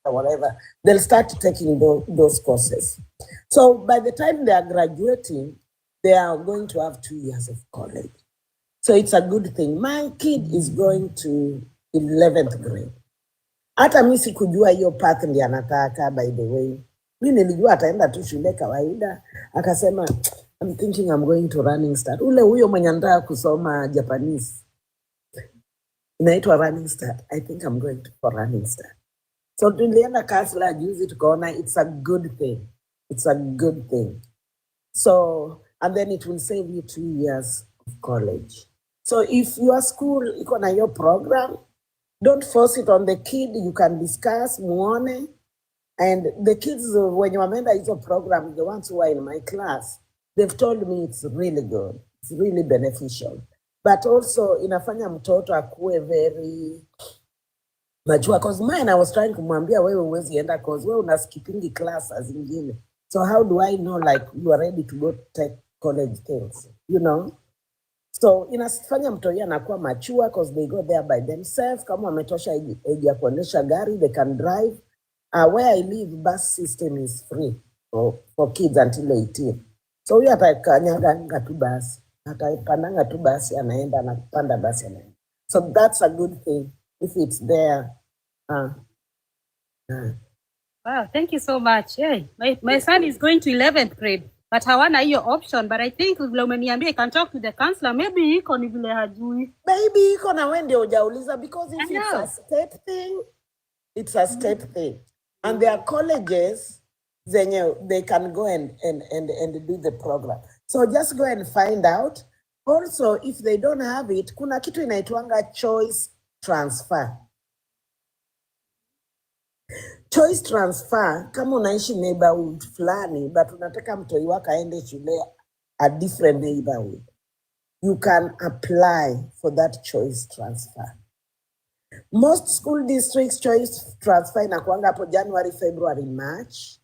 S13: or whatever, they'll start taking those courses. So by the time they are graduating, they are going to have 2 years of college. So it's a good thing. My kid is going to 11th grade. Hata mimi sikujua hiyo path ndiye anataka, by the way. Mimi nilijua ataenda tu shule kawaida, akasema I'm thinking I'm going to Running Start. Huyo mwenye anataka kusoma Japanese inaitwa Running Start. I think I'm going for Running Start. So tulienda Kasla juzi tukaona it's a good thing. It's a good thing. So, and then it will save you 2 years of college. So if your school iko na your program, don't force it on the kid. You can discuss, muone. And the kids, when you amenda hizo program, the ones who are in my class, they've told me it's really good. It's really beneficial. But also, inafanya mtoto akue very mature. Because mine, I was trying kumwambia wewe huwezi enda cause wewe una skipping class as zingine. So how do I know like you are ready to go take college things, you know? So inafanya mtoto anakuwa mature because they go there by themselves. Kama wametosha age ya kuendesha gari, they can drive. Where I live, bus system is free for kids until 18. So huyu atakanyanga tu basi. Atapandanga tu basi anaenda, anapanda basi anaenda. So that's a good thing if it's there.
S14: Wow, thank you so much. Hey, my son is going to 11th grade, but hawana hiyo option. But I think vile umeniambia I can talk to the counselor. Maybe iko ni vile hajui.
S13: Maybe iko na wewe ndio hujauliza because if it's a state thing, it's a state thing. And there are colleges, they can go and do the program. So just go and find out. Also, if they don't have it, kuna kitu inaitwanga choice transfer. Choice transfer, kama unaishi neighborhood fulani, but unataka mtoi wako aende shule a different neighborhood, you can apply for that choice transfer. Most school districts choice transfer inakuanga hapo January, February, March.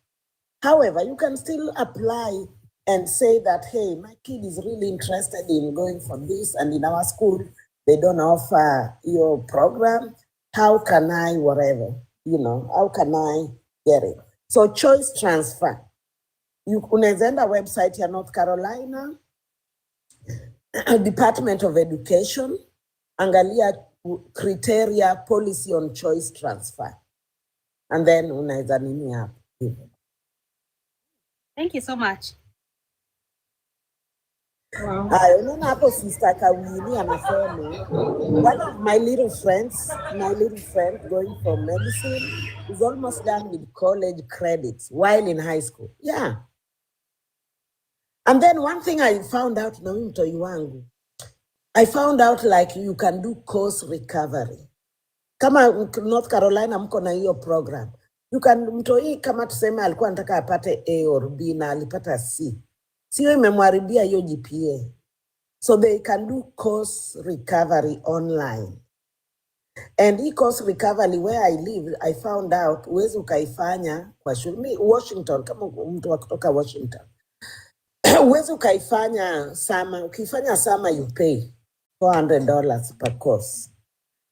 S13: However, you can still apply and say that, hey, my kid is really interested in going for this, and in our school, they don't offer your program. How can I, whatever, you know, how can I get it? So choice transfer. Unaweza enda website ya North Carolina, Department of Education, angalia criteria policy on choice transfer. And then unaweza nini hapo.
S14: Thank you so much.
S2: Wow.
S13: Unaona hapo sister Kawini anasema one of my little friends going for medicine is almost done with college credits while in high school. Yeah. And then one thing I found out na mtoi wangu, I found out like you can do course recovery. Kama North Carolina mko na hiyo program. You can mtoi kama tuseme alikuwa anataka apate A or B na alipata C. Sio imemharibia hiyo GPA. So they can do course recovery online. And hii course recovery where I live, I found out uwezi ukaifanya kwa shule. Washington, kama mtu wa kutoka Washington. Uwezi ukaifanya summer, ukifanya summer you pay $400 per course.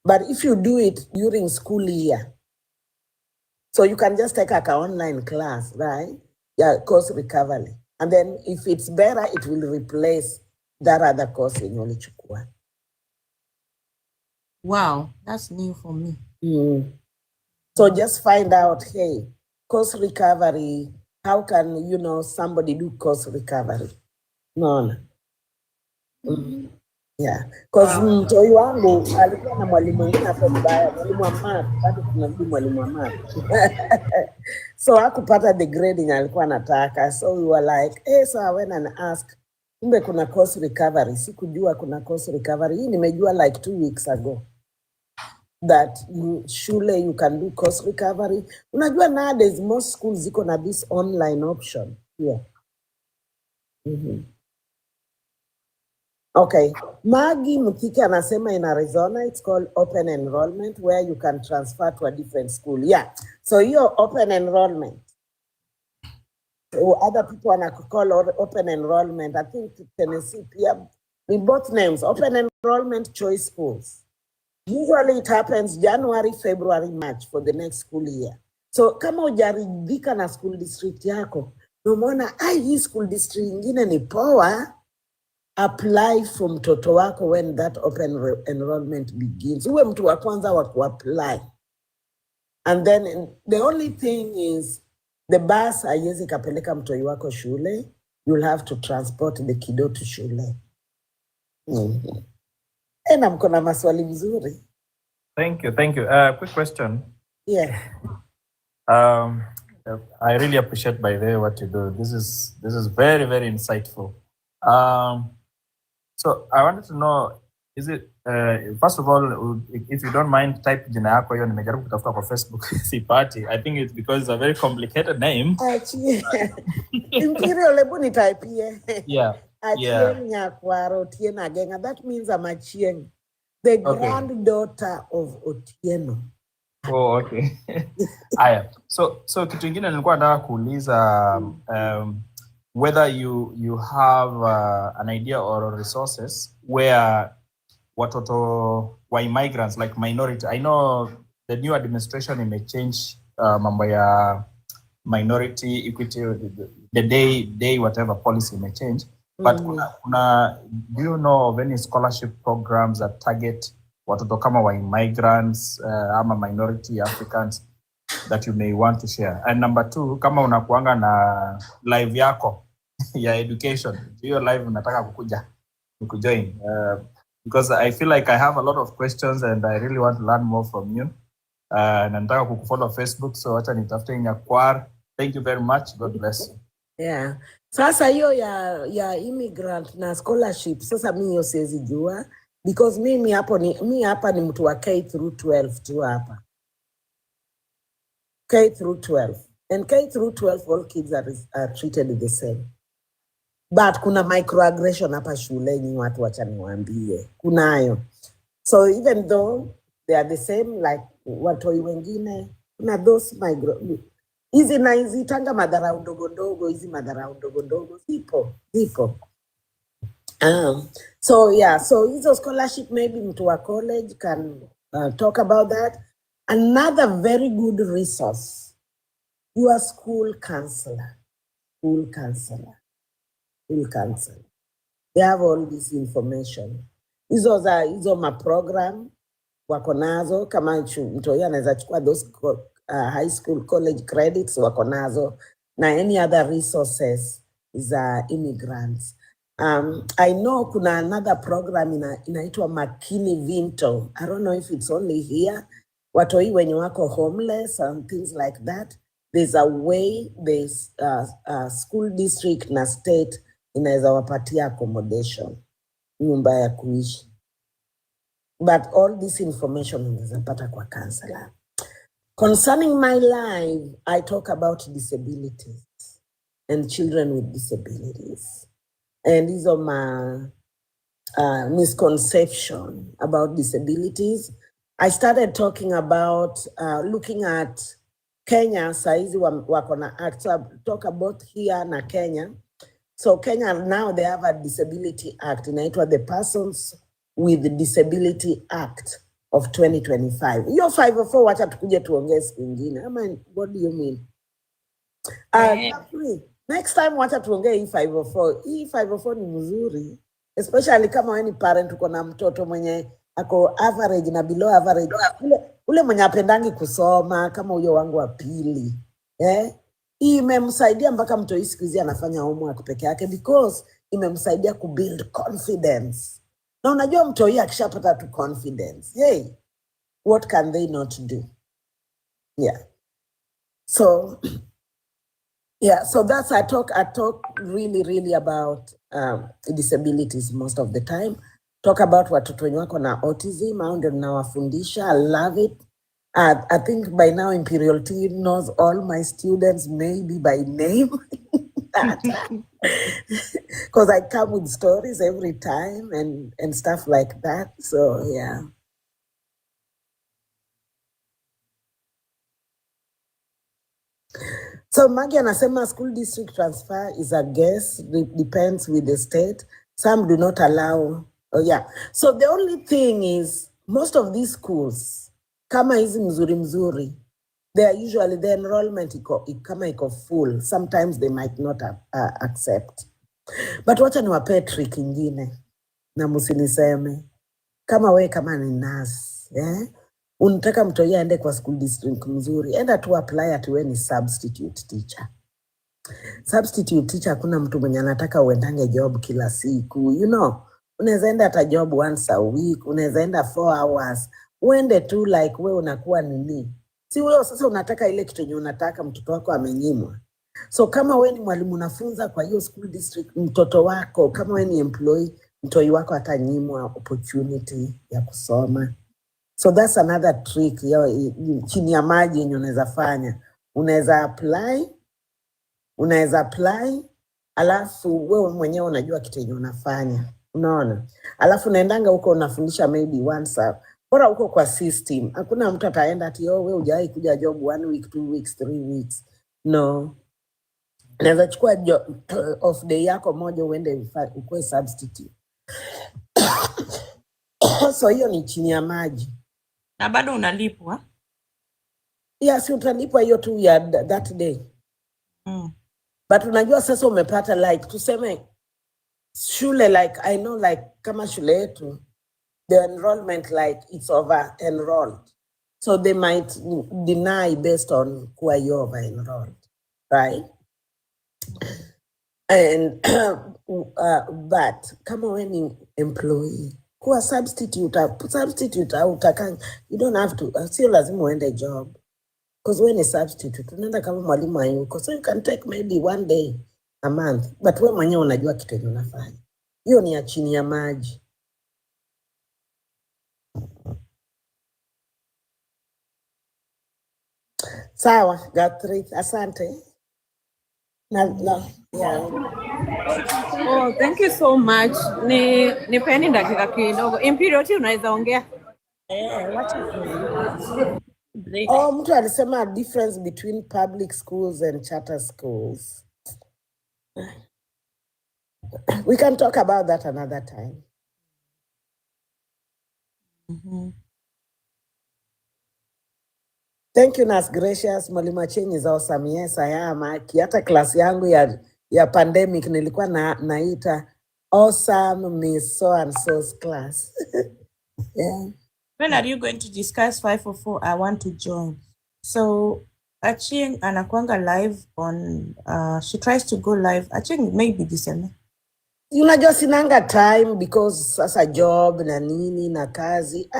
S13: But if you do it during school year, so you can just take like an online class, right? Yeah, course recovery. And then if it's better, it will replace that other course in ulichukua.
S15: Wow, that's new for me.
S13: So just find out, hey, course recovery, how can, you know, somebody do course recovery? No. Yeah, because mtoi wangu alikuwa na mwalimu mwingine hapo mbaya, mwalimu wa math, bado tunarudi mwalimu wa math. So hakupata the grading alikuwa anataka. So we were like, so I went and asked, kumbe kuna course recovery. Sikujua kuna course recovery. Hii nimejua like 2 weeks ago. That shule you can do course recovery. Unajua nowadays most schools ziko na this online option. Yeah. Okay. Maggie Mutike anasema in Arizona, it's called open enrollment where you can transfer to a different school. Yeah. So you're open enrollment. So other people wanna call open enrollment. I think Tennessee, in both names, open enrollment choice schools. Usually it happens January, February, March for the next school year. So kama hujaridhika na school district yako, umeona hii school district ingine ni poa, apply for mtoto wako when that open enrollment begins. Uwe mtu wa kwanza wa kuapply. And then the only thing is the bus haiwezi kapeleka mtoi wako shule. You'll have to transport the kiddo to shule. Na mko na maswali mzuri.
S16: Thank you. Quick question.
S13: Yeah.
S16: I really appreciate by the way what you do. This is very, very insightful. So I wanted to know, is it first of all, if you don't mind, type jina yako hiyo, nimejaribu kutafuta kwa Facebook sipati. I think it's because it's a very complicated name.
S13: Imperial Lebuni type here.
S16: Yeah.
S13: Achieng Nyakwaro Otieno Agenga. That means I'm Achieng, the granddaughter of Otieno.
S16: Oh, okay. Aya. So kitu kingine nilikuwa nataka kuuliza whether you have an idea or resources where watoto wa immigrants like minority. I know the new administration may change mambo ya minority equity, the day whatever policy may change. But do you know of any scholarship programs that target watoto kama wa immigrants ama minority Africans that you may want to share? And number 2, kama unakuanga na live yako ya education, hiyo live nataka kujoin because I feel like I have a lot of questions and I really want to learn more from you. Na nataka kukufollow Facebook, so acha nitafute Nyakwar. Thank you very much. God bless you.
S13: Yeah. Sasa hiyo ya immigrant na scholarship, sasa mimi hiyo siwezi jua because mimi hapa ni mtu wa K through 12 tu hapa. K through 12. And K through 12 all kids are treated the same. But kuna microaggression hapa shuleni, watu wacha niwaambie. Kunayo. So even though they are the same like watoi wengine, kuna those hizi na hizi tanga madharau ndogo, hizi madharau ndogo zipo. So yeah, so hizo scholarship, maybe mtu wa college can talk about that. Another very good resource, your school counselor. They have all this information. Hizo maprogram wako nazo, kama mtu yeye anaweza chukua those high school college credits wako nazo, na any other resources za immigrants. I know kuna another program inaitwa Makini Vinto. I don't know if it's only here. Watoi wenye wako homeless and things like that. There's a way, there's school district na state inaweza wapatia accommodation, nyumba ya kuishi. But all this information unaweza pata kwa counselor. Concerning my life, I talk about disabilities and children with disabilities. And these are my misconception about disabilities. I started talking about looking at Kenya, saizi wako na act. So talk about here na Kenya. So Kenya now they have a disability act, inaitwa the Persons with Disability Act of 2025. Hiyo 504 wacha tukuje tuongee siku nyingine. What do you mean? Next time wacha tuongee hii 504. Hii 504 ni mzuri, especially kama wewe ni parent uko na mtoto mwenye ako average na below average. Ule mwenye apendangi kusoma kama huyo wangu wa pili. Hii imemsaidia mpaka mtoto siku hizi anafanya homework peke yake because imemsaidia kubuild confidence. Na unajua mtoto akishapata tu confidence, hey, what can they not do? Yeah. So that's I talk really about disabilities most of the time. Talk about watoto wenye wako na autism, au ndio nawafundisha. I love it. I think by now Imperial Team knows all my students maybe by name. Because I come with stories every time and stuff like that. So yeah. So Maggie anasema school district transfer is a guess. It depends with the state. Some do not allow. Oh yeah. So the only thing is most of these schools, kama hizi mzuri, they are usually the enrollment kama iko full, sometimes they might not accept. But wacha niwapee trick ingine na msiniseme kama we kama ni nurse, unataka mtoto aende kwa school district mzuri, enda tu apply ati we ni substitute teacher. Substitute teacher hakuna mtu mwenye anataka uendange job kila siku, you know. Unaweza enda hata job once a week, unaweza enda 4 hours, uende tu like we unakuwa nini. Si wewe sasa unataka ile kitu yenye unataka mtoto wako amenyimwa. So kama we ni mwalimu unafunza kwa hiyo school district, mtoto wako, kama we ni employee, mtoi wako atanyimwa opportunity ya kusoma. So that's another trick chini ya maji yenye unaweza fanya. Unaweza apply, alafu wewe mwenyewe unajua kitu yenye unafanya. Unaona? Alafu naendanga huko unafundisha maybe once a bora huko kwa system. Hakuna mtu ataenda ati wewe hujawahi kuja job 1 week, 2 weeks, 3 weeks. No. Unaweza chukua off day yako moja uende ukue substitute. So hiyo ni chini ya maji.
S15: Na bado unalipwa?
S13: Yes, utalipwa hiyo tu ya that day. But unajua sasa umepata like tuseme shule like I know like kama shule yetu the enrollment like it's over enrolled. So they might deny based on kuwa you over enrolled, right? And but kama we ni employee kuwa substitute utakanga, you don't have to, sio lazima uende job. Because when a substitute, unaenda kama mwalimu hayuko. So you can take maybe 1 day a month. But wewe mwenyewe unajua kitu yenye unafanya. Hiyo ni ya chini ya maji. Sawa, Gatrit, asante. Yeah.
S17: Oh, thank you so much. Nipeni dakika kidogo. Imperial unaweza ongea?
S13: Wacha. Oh, mtu alisema difference between public schools and charter schools. We can talk about that another time. Thank you, Nas Gracious. Mwalimu Acheng is awesome. Yes, I am. Hata class yangu ya pandemic nilikuwa naita awesome Miss so and so's class. Yeah.
S15: When are you going to discuss 504? I want to join. So Acheng anakuanga live on she tries to go live. Acheng maybe December.
S13: Unajua sinanga time because sasa job na nini na kazi.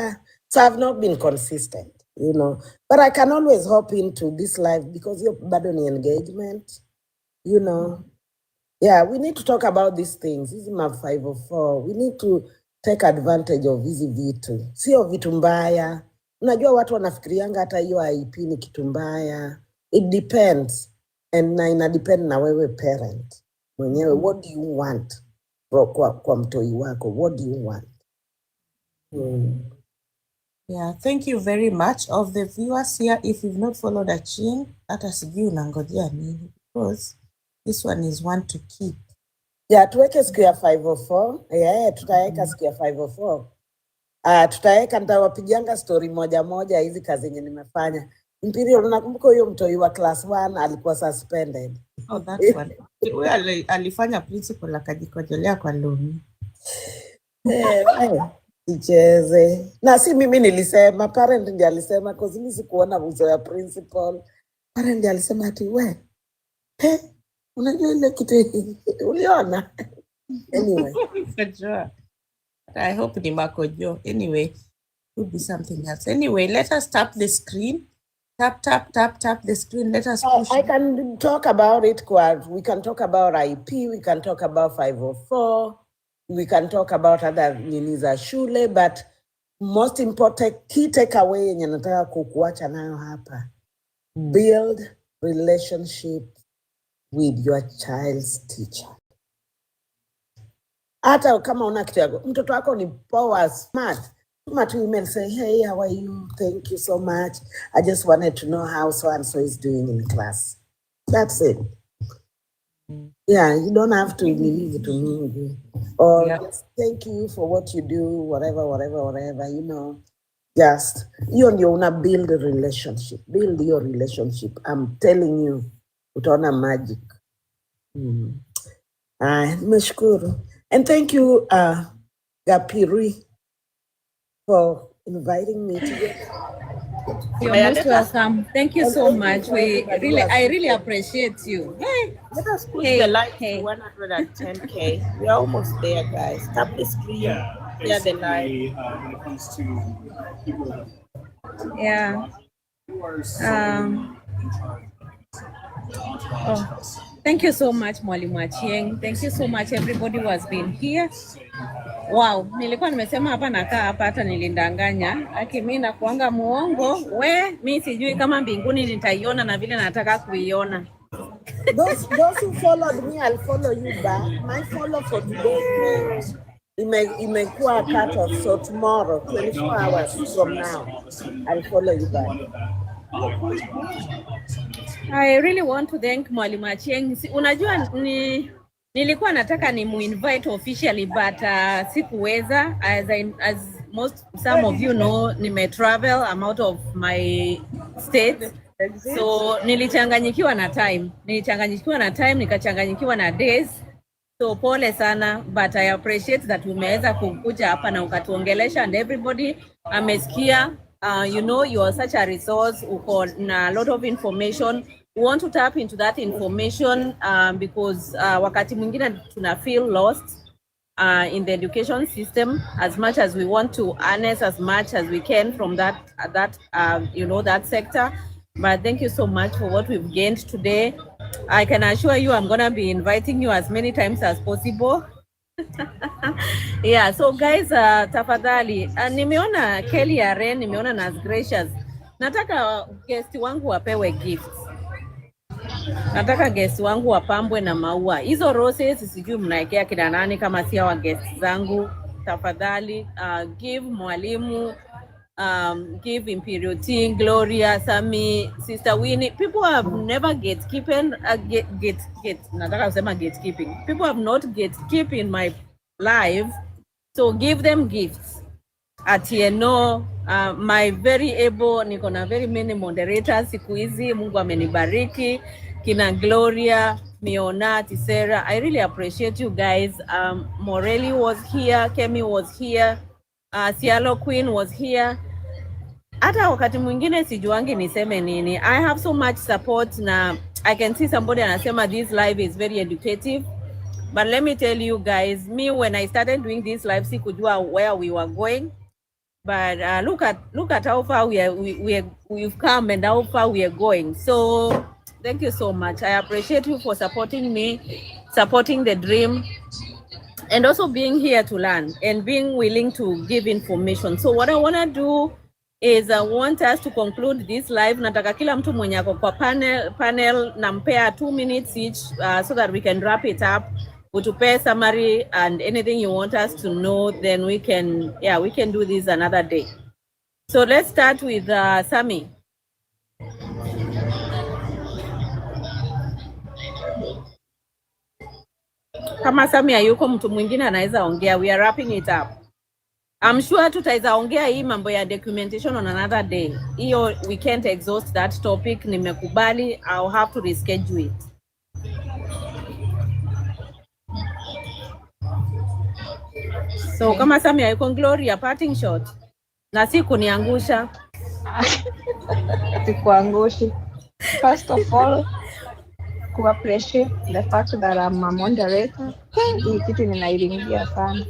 S13: So I've not been consistent, you know. But I can always hop into this live because you're bado ni engagement, you know. Yeah, we need to talk about these things. This is my 504. We need to take advantage of hizi vitu. Sio vitu mbaya. Unajua watu wanafikirianga hata hiyo IP ni kitu mbaya. It depends. And ina depend na wewe parent. Mwenyewe, what do you want kwa mtoi wako? What do you want?
S15: Yeah, thank you very much. Of the viewers here, if you've not followed Acheng, hata sijui unangojea nini, because this one is one to keep.
S13: Yeah, tuweke siku ya 504. Yeah, tutaweka siku ya 504. Tutaweka, nitawapigianga story moja hizi kazi yenye nimefanya. Imperial, unakumbuka huyo mtoi wa class 1 alikuwa suspended?
S15: Oh, that one. Huyo alifanya principal akajikojolea kwa lomi.
S13: Icheze. Na si mimi nilisema, parent ndiye alisema, cause mimi sikuona uso ya principal. Parent ndiye alisema ati we, unajua ile kitu uliona? Anyway.
S15: I hope ni makojo. Anyway, could be something else. Anyway, let us tap the screen. Tap the screen. Let us push.
S13: I can talk about it. We can talk about IP. We can talk about 504. We can talk about other nini za shule, but most important key takeaway yenye nataka kukuacha nayo hapa. Build relationship with your child's teacher. Hata kama una kitu yako, mtoto wako ni power smart. Tuma tu email say, hey, how are you? Thank you so much. I just wanted to know how so-and-so is doing in class. That's it. Yeah, you don't have to leave it to me. Or just thank you for what you do, whatever, you know. just hiyo ndio una build a relationship. Build your relationship. I'm telling you, utaona magic. Nimeshukuru. And thank you, Gapiri, for inviting me to
S17: You're most welcome. Thank you so much. I really appreciate you. Hey,
S13: let us push the live to 110K. We're almost there, guys. Tap the screen. Yeah, the live.
S18: When it comes to people.
S17: Yeah. Thank you so much, Mwalimu Achieng. Thank you so much, everybody who has been here. Wow, nilikuwa nimesema hapa nakaa hapa hata nilindanganya. Aki mimi nakuanga muongo. Mimi sijui kama mbinguni nitaiona na vile nataka kuiona.
S13: Those who followed me, I'll follow you back. My follow for today imekuwa cut off, so tomorrow, 24 hours from now, I'll follow you back.
S17: I really want to thank Mwalimu Achieng. Unajua nilikuwa nataka ni muinvite officially but sikuweza as some of you know travel, I'm out of my state. So nilichanganyikiwa na time, nikachanganyikiwa na days. So pole sana, but I appreciate that umeweza kukuja hapa na ukatuongelesha and everybody amesikia. You know, you are such a resource, uko na a lot of information. We want to tap into that information because wakati mwingine tuna feel lost in the education system as much as we want to harness as much as we can from that sector. But thank you so much for what we've gained today. I can assure you I'm going to be inviting you as many times as possible. Yeah, so guys, tafadhali nimeona Kelly Aren, nimeona Nas Gracious. Nataka guest wangu wapewe gifts. Nataka guest wangu wapambwe na maua. Hizo roses sijui mnaekea kina nani kama si hawa guest zangu. Tafadhali give Mwalimu, give Imperial Tea, Gloria, Sami, Sister Winnie. People have never gatekeeping. Nataka kusema gatekeeping. People have not gatekeep in my life, so give them gifts. Atieno, my very able, niko na very many moderators siku hizi. Mungu amenibariki. Kina Gloria, Miona, Tisera. I really appreciate you guys. Morelli was here, Kemi was here, Cielo Queen was here. Hata wakati mwingine sijuangi niseme nini. I have so much support na I can see somebody anasema this live is very educative. But let me tell you guys, me when I started doing this live, sikujua where we were going. But look at how far we've come and how far we are going. So thank you so much. I appreciate you for supporting me, supporting the dream, and also being here to learn and being willing to give information. So what I want to do is I want us to conclude this live. Nataka kila mtu mwenye ako kwa panel nampea 2 minutes each so that we can wrap it up. Utupe summary and anything you want us to know, then we can do this another day. So let's start with Sami. Kama Sami hayuko, mtu mwingine anaweza ongea. We are wrapping it up. I'm sure tutaweza ongea hii mambo ya documentation on another day. Hiyo we can't exhaust that topic. Nimekubali, I'll have to reschedule it. So kama Sami hayuko, Gloria, parting shot. Na si kuniangusha.
S19: Sikuangushi. First of all, ku appreciate the fact that I'm a moderator. Hii kitu ninairingia sana.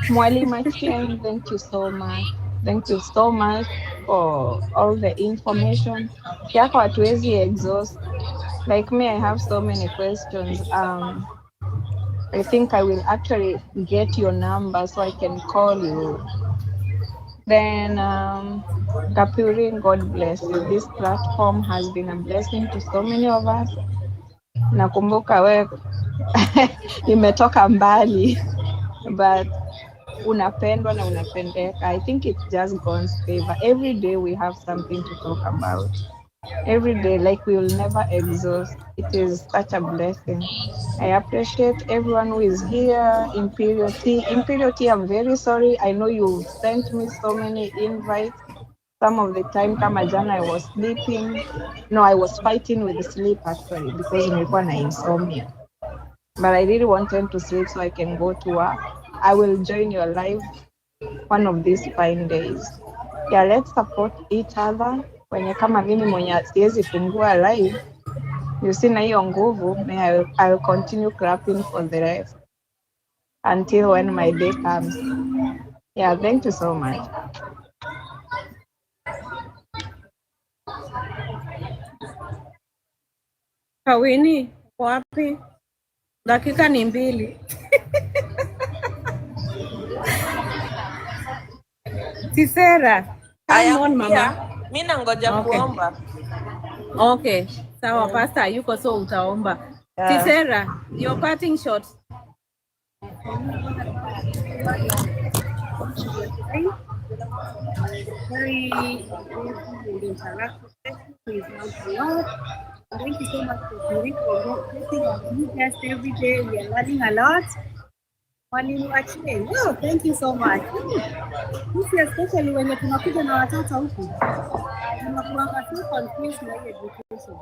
S19: Mwalimu Achieng, thank you so much. Thank you so much for all the information. Yako hatuwezi exhaust. Like me, I have so many questions. I think I will actually get your number so I can call you. Then, Kapuri, God bless you. This platform has been a blessing to so many of us. Nakumbuka we nimetoka mbali, but unapendwa na unapendeka. I think it's just God's favor. Every day we have something to talk about. Every day, like we will never exhaust. It is such a blessing. I appreciate everyone who is here. Imperial Tea, I'm very sorry. I know you sent me so many invites. Some of the time kama jana I was sleeping. No, I was fighting with sleep actually because nilikuwa na insomnia. But I really wanted to sleep so I can go to work. I will join your live one of these fine days. Yeah, let's support each other. Wenye kama mimi mwenye siwezi fungua live, you see na hiyo nguvu, I'll continue clapping for the rest until when my day comes. Yeah, thank you so much.
S17: Kawini, wapi? Dakika ni 2. Tisera, come on mama.
S15: Mimi nangoja kuomba.
S17: Okay, sawa pastor yuko so utaomba. Tisera, your parting shot. Very interactive. Thank you so much for getting our guest every day. We are learning a lot. Oh, thank you so much. This is especially when tunakuja na watoto huku. Tunakuanga so confused na hiyo education.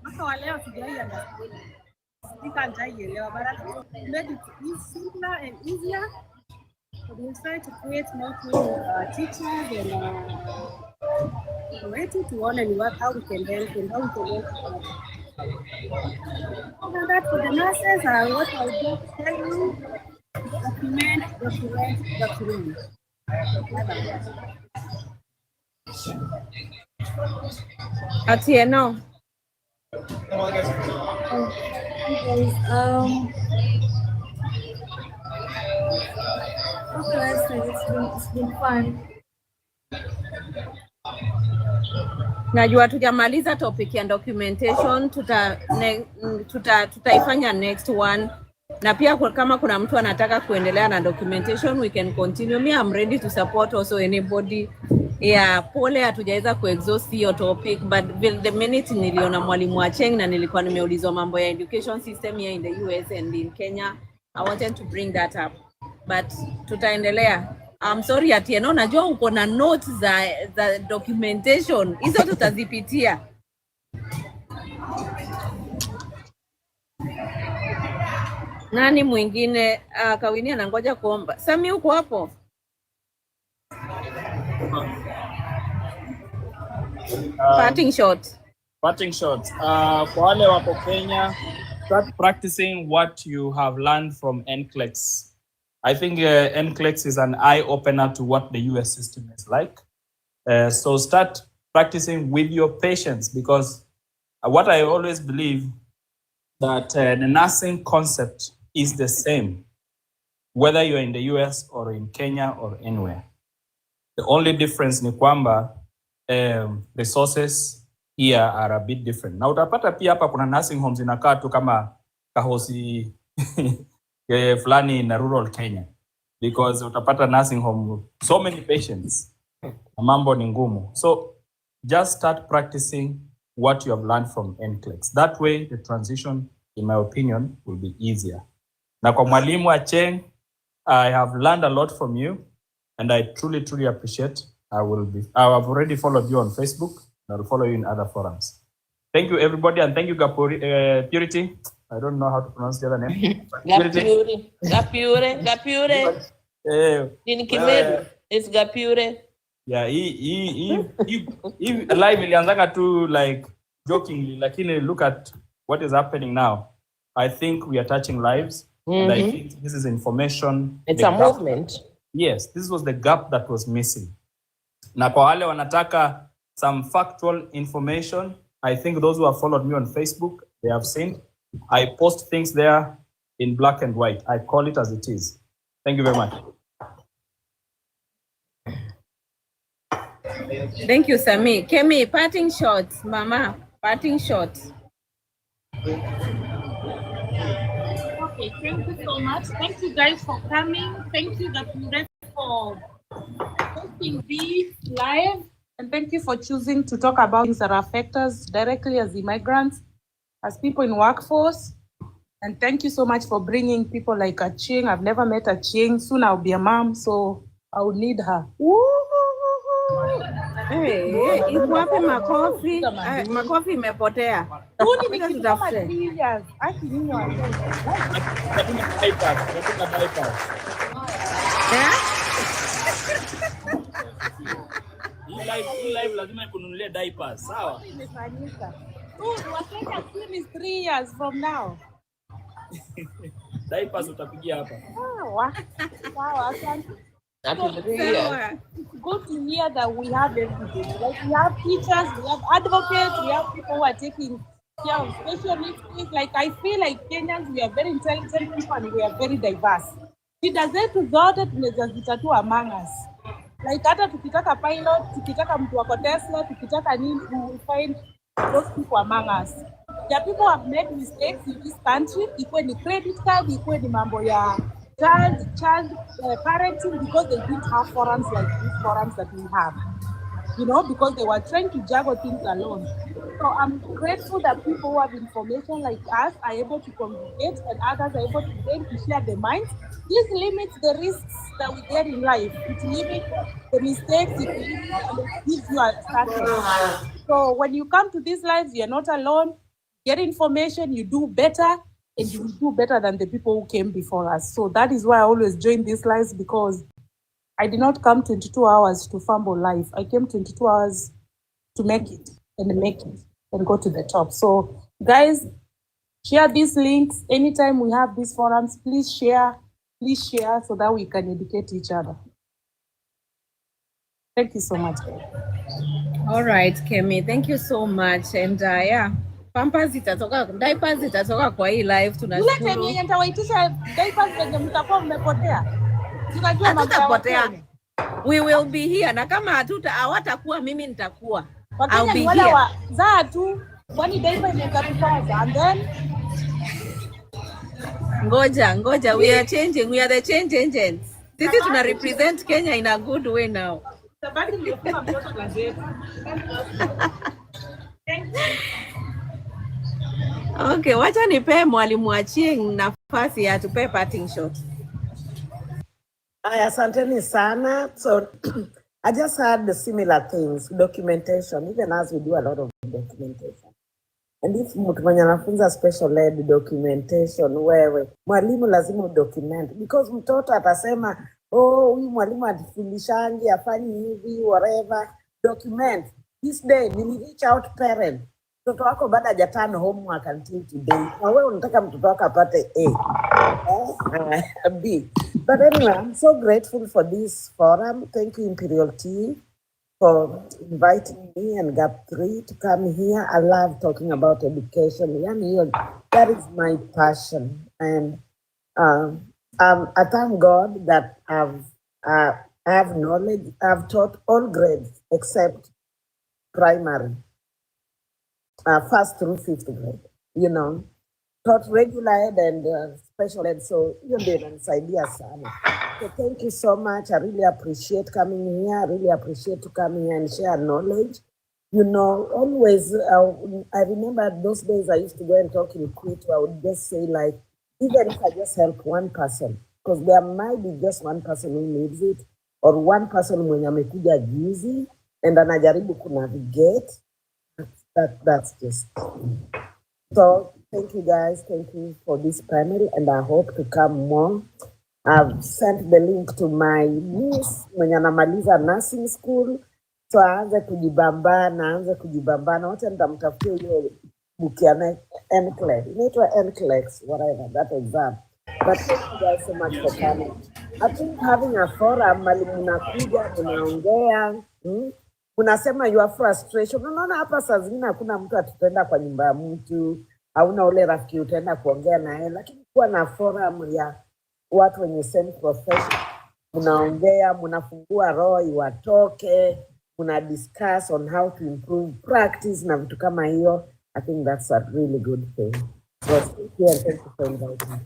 S17: Hata wale wasijai understand. Sika njaielewa, but I made it simpler and easier. We try to create more teachers and ready to learn and work how we can help and how we can work. And that for the nurses, what I would just tell you, document. Atieno.
S20: What can I say? It's been fun.
S17: Najua tujamaliza topic ya documentation, tutaifanya next one. Na pia kama kuna mtu anataka kuendelea na documentation, we can continue. Me, I'm ready to support also anybody. Yeah, pole hatujaweza kuexhaust hiyo topic, but the minute niliona mwalimu Acheng na nilikuwa nimeulizwa mambo ya education system here in the US and in Kenya, I wanted to bring that up. But tutaendelea. I'm sorry Atieno, najua uko na notes za documentation. Hizo tutazipitia. Nani mwingine? Kawini anangoja kuomba. Sami uko hapo? Parting shot.
S16: Parting shots. Kwa wale wako Kenya, start practicing what you have learned from NCLEX. I think NCLEX is an eye-opener to what the US system is like. So start practicing with your patients, because what I always believe that the nursing concept is the same, whether you're in the US or in Kenya or anywhere. The only difference ni kwamba resources here are a bit different. Na utapata pia hapa kuna nursing homes inakaa tu kama kahosi fulani na rural Kenya, because utapata nursing home so many patients na mambo ni ngumu. So just start practicing what you have learned from NCLEX. That way the transition, in my opinion, will be easier. Na kwa mwalimu Acheng, I have learned a lot from you and I truly appreciate. I have already followed you on Facebook and I will follow you in other forums. Thank you everybody, and thank you Purity. I don't know how to pronounce the other name.
S15: Gapure. In Kimeru, it's Gapure.
S16: Yeah, he live ilianzanga tu like jokingly, lakini look at what is happening now. I think we are touching lives. And I think this is information.
S15: It's a movement.
S16: Yes, this was the gap that was missing. Na kwa wale wanataka some factual information, I think those who have followed me on Facebook, they have seen. I post things there in black and white. I call it as it is. Thank you very much.
S17: Thank you, Sami. Kemi, parting shots. Mama, parting shots.
S2: Okay, thank you so much. Thank you guys for coming. Thank you for hosting this live. And thank you for choosing to talk about things that affect us directly as immigrants, as people in workforce. And thank you so much for bringing people like Acheng. I've never met Acheng. Soon I'll be a mom, so I will need her. Woo!
S17: Iko wapi makofi? Makofi imepotea.
S15: Tuni ni kama 3 years. Aki nini wa Kenya?
S16: Hii live lazima ikununulie diapers, sawa?
S15: Imefanyika. Wa Kenya soon is 3 years from now.
S16: Diapers utapigia hapa.
S15: Sawa, asante.
S17: After 3 years.
S15: It's good to hear that we have everything. Like we have teachers, we have advocates, we have people who are taking care of special needs. Like I feel like Kenyans, we are very intelligent people and we are very diverse. Shida zetu zote tunaweza zitatua among us. Like hata tukitaka pilot, tukitaka mtu wako Tesla, tukitaka nini, we will find those people among us. There are people who have made mistakes in this country. Ikuwe ni credit card, ikuwe ni mambo ya child parenting, because they didn't have forums like these forums that we have, you know, because they were trying to juggle things alone. So I'm grateful that people who have information like us are able to communicate and others are able to share their minds. This limits the risks that we get in life. It limits the mistakes, it gives you a status. So when you come to these lives, you're not alone. Get information, you do better, and you will do better than the people who came before us. So that is why I always join these lives, because I did not come 22 hours to fumble life. I came 22 hours to make it and go to the top. So guys, share these links. Anytime we have these forums, please share so that we can educate each other. Thank you so much.
S17: All right, Kemi, thank you so much. And Pampers zitatoka, diapers zitatoka kwa hii live, tunashukuru.
S15: Ule time yenye nitawaitisha diapers zenye mtakuwa mmepotea. Tunajua
S17: hatutapotea. We will be here, na kama hawatakuwa, mimi nitakuwa.
S15: I'll be here. Zaa tu, kwani diaper inaweza kupaza, and then
S17: Ngoja, we are changing, we are the change agents. Sisi tuna represent Kenya in a good way now.
S15: Sabaki nilifunga mtoto gazeti.
S17: Okay, wacha nipe mwalimu Achieng nafasi ya tupe parting shot.
S13: Asanteni sana. So I just had the similar things, documentation, even as we do a lot of documentation. And if mtu mwenye anafunza special ed documentation, wewe mwalimu lazima document, because mtoto atasema huyu mwalimu atufundishangi afanyi hivi whatever. Document. This day nili reach out parent, mtoto wako bado hajatano homework until today, na wewe unataka mtoto wako apate A, B. But anyway, I'm so grateful for this forum. Thank you, Imperial Tea, for inviting me and GAP3 to come here. I love talking about education. That is my passion. And I thank God that I have knowledge. I've taught all grades except primary, 1st through 5th grade, taught regular ed and special ed. So hiyo ndio inanisaidia sana. So thank you so much. I really appreciate coming here. I really appreciate to come here and share knowledge. Always, I remember those days I used to go and talk in Quito. I would just say, like, even if I just help one person, because there might be just one person who needs it, or one person mwenye amekuja juzi and anajaribu kunavigate. That's just. So thank you guys. Thank you for this panel, and I hope to come more. I've sent the link to my niece mwenye anamaliza nursing school, so aanze kujibambana. Wote nitamtafutia hiyo book ya NCLEX. Inaitwa NCLEX, whatever, that exam. But thank you guys so much for coming. I think having a forum, mali mnakuja, mnaongea, unasema your frustration. Unaona hapa saa zingine hakuna mtu atupenda kwa nyumba ya mtu, hauna ule rafiki utaenda kuongea naye, lakini kuwa na forum ya watu wenye same profession, mnaongea, mnafungua roho iwatoke, mna discuss on how to improve practice na vitu kama hiyo. I think that's a really good thing. So thank you and thank you for inviting me.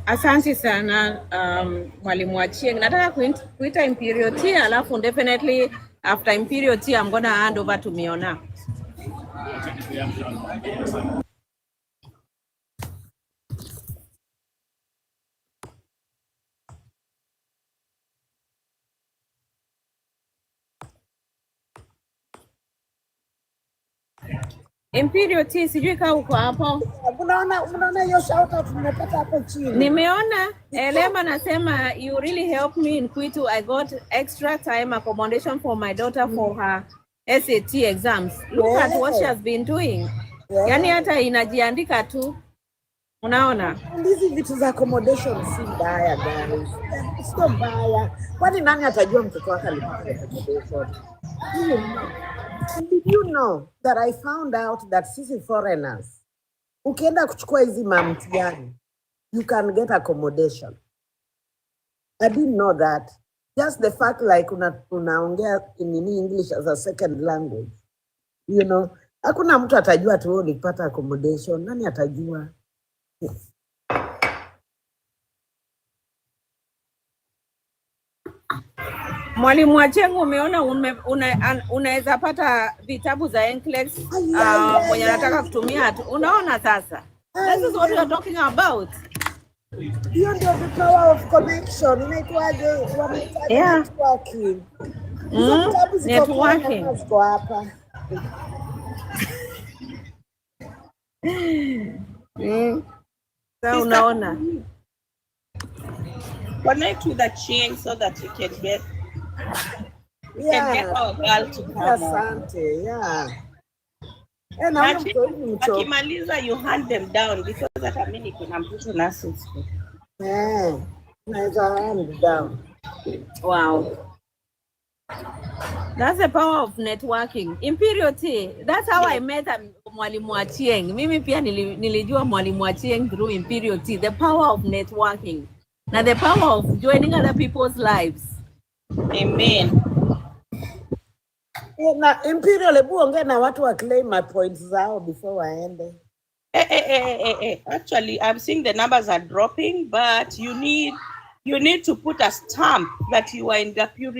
S17: Asante sana mwalimu Achieng. Nataka kuita Imperial Tea, alafu definitely after Imperial Tea I'm gonna hand over to Miona. Imperial T, sijui kama uko hapo.
S13: Unaona hiyo shout out nimepata hapo chini.
S17: Nimeona Elema nasema you really helped me in Kwitu. I got extra time accommodation for my daughter for her SAT exams. Look at what she has been doing. Yani hata inajiandika tu. Unaona?
S13: Hizi vitu za accommodation si mbaya guys. Sio mbaya. Kwani nani atajua mtoto wake alipata accommodation? Did you know that I found out that sisi foreigners, ukienda kuchukua hizi mamtiani, you can get accommodation. I didn't know that. Just the fact like unaongea in English as a second language. You know, hakuna mtu atajua tu ulipata accommodation. Nani atajua?
S17: Mwalimu Wachengu, umeona unaweza pata vitabu za NCLEX mwenye anataka kutumia tu. Unaona sasa? This is what we are talking about.
S13: Hiyo ndio the power of connection. Inaitwaje? Networking.
S17: Networking.
S13: Ziko hapa.
S17: Sasa unaona?
S15: Connect with the chain so that you can get our girl to come.
S13: Asante,
S15: Akimaliza you hand them down because hata mimi kuna mtoto nasi school.
S13: Naweza hand down.
S17: Wow. That's the power of networking. Imperial T, that's how I met Mwalimu Achieng. Mimi pia nilijua Mwalimu Achieng through Imperial T. The power of networking. Now the power of joining other people's lives.
S15: Amen.
S13: Na Imperial, hebu ongea na watu wa claim my points zao before waende.
S15: Actually, I'm seeing the numbers are dropping, but you need to put a stamp that you are in the purity.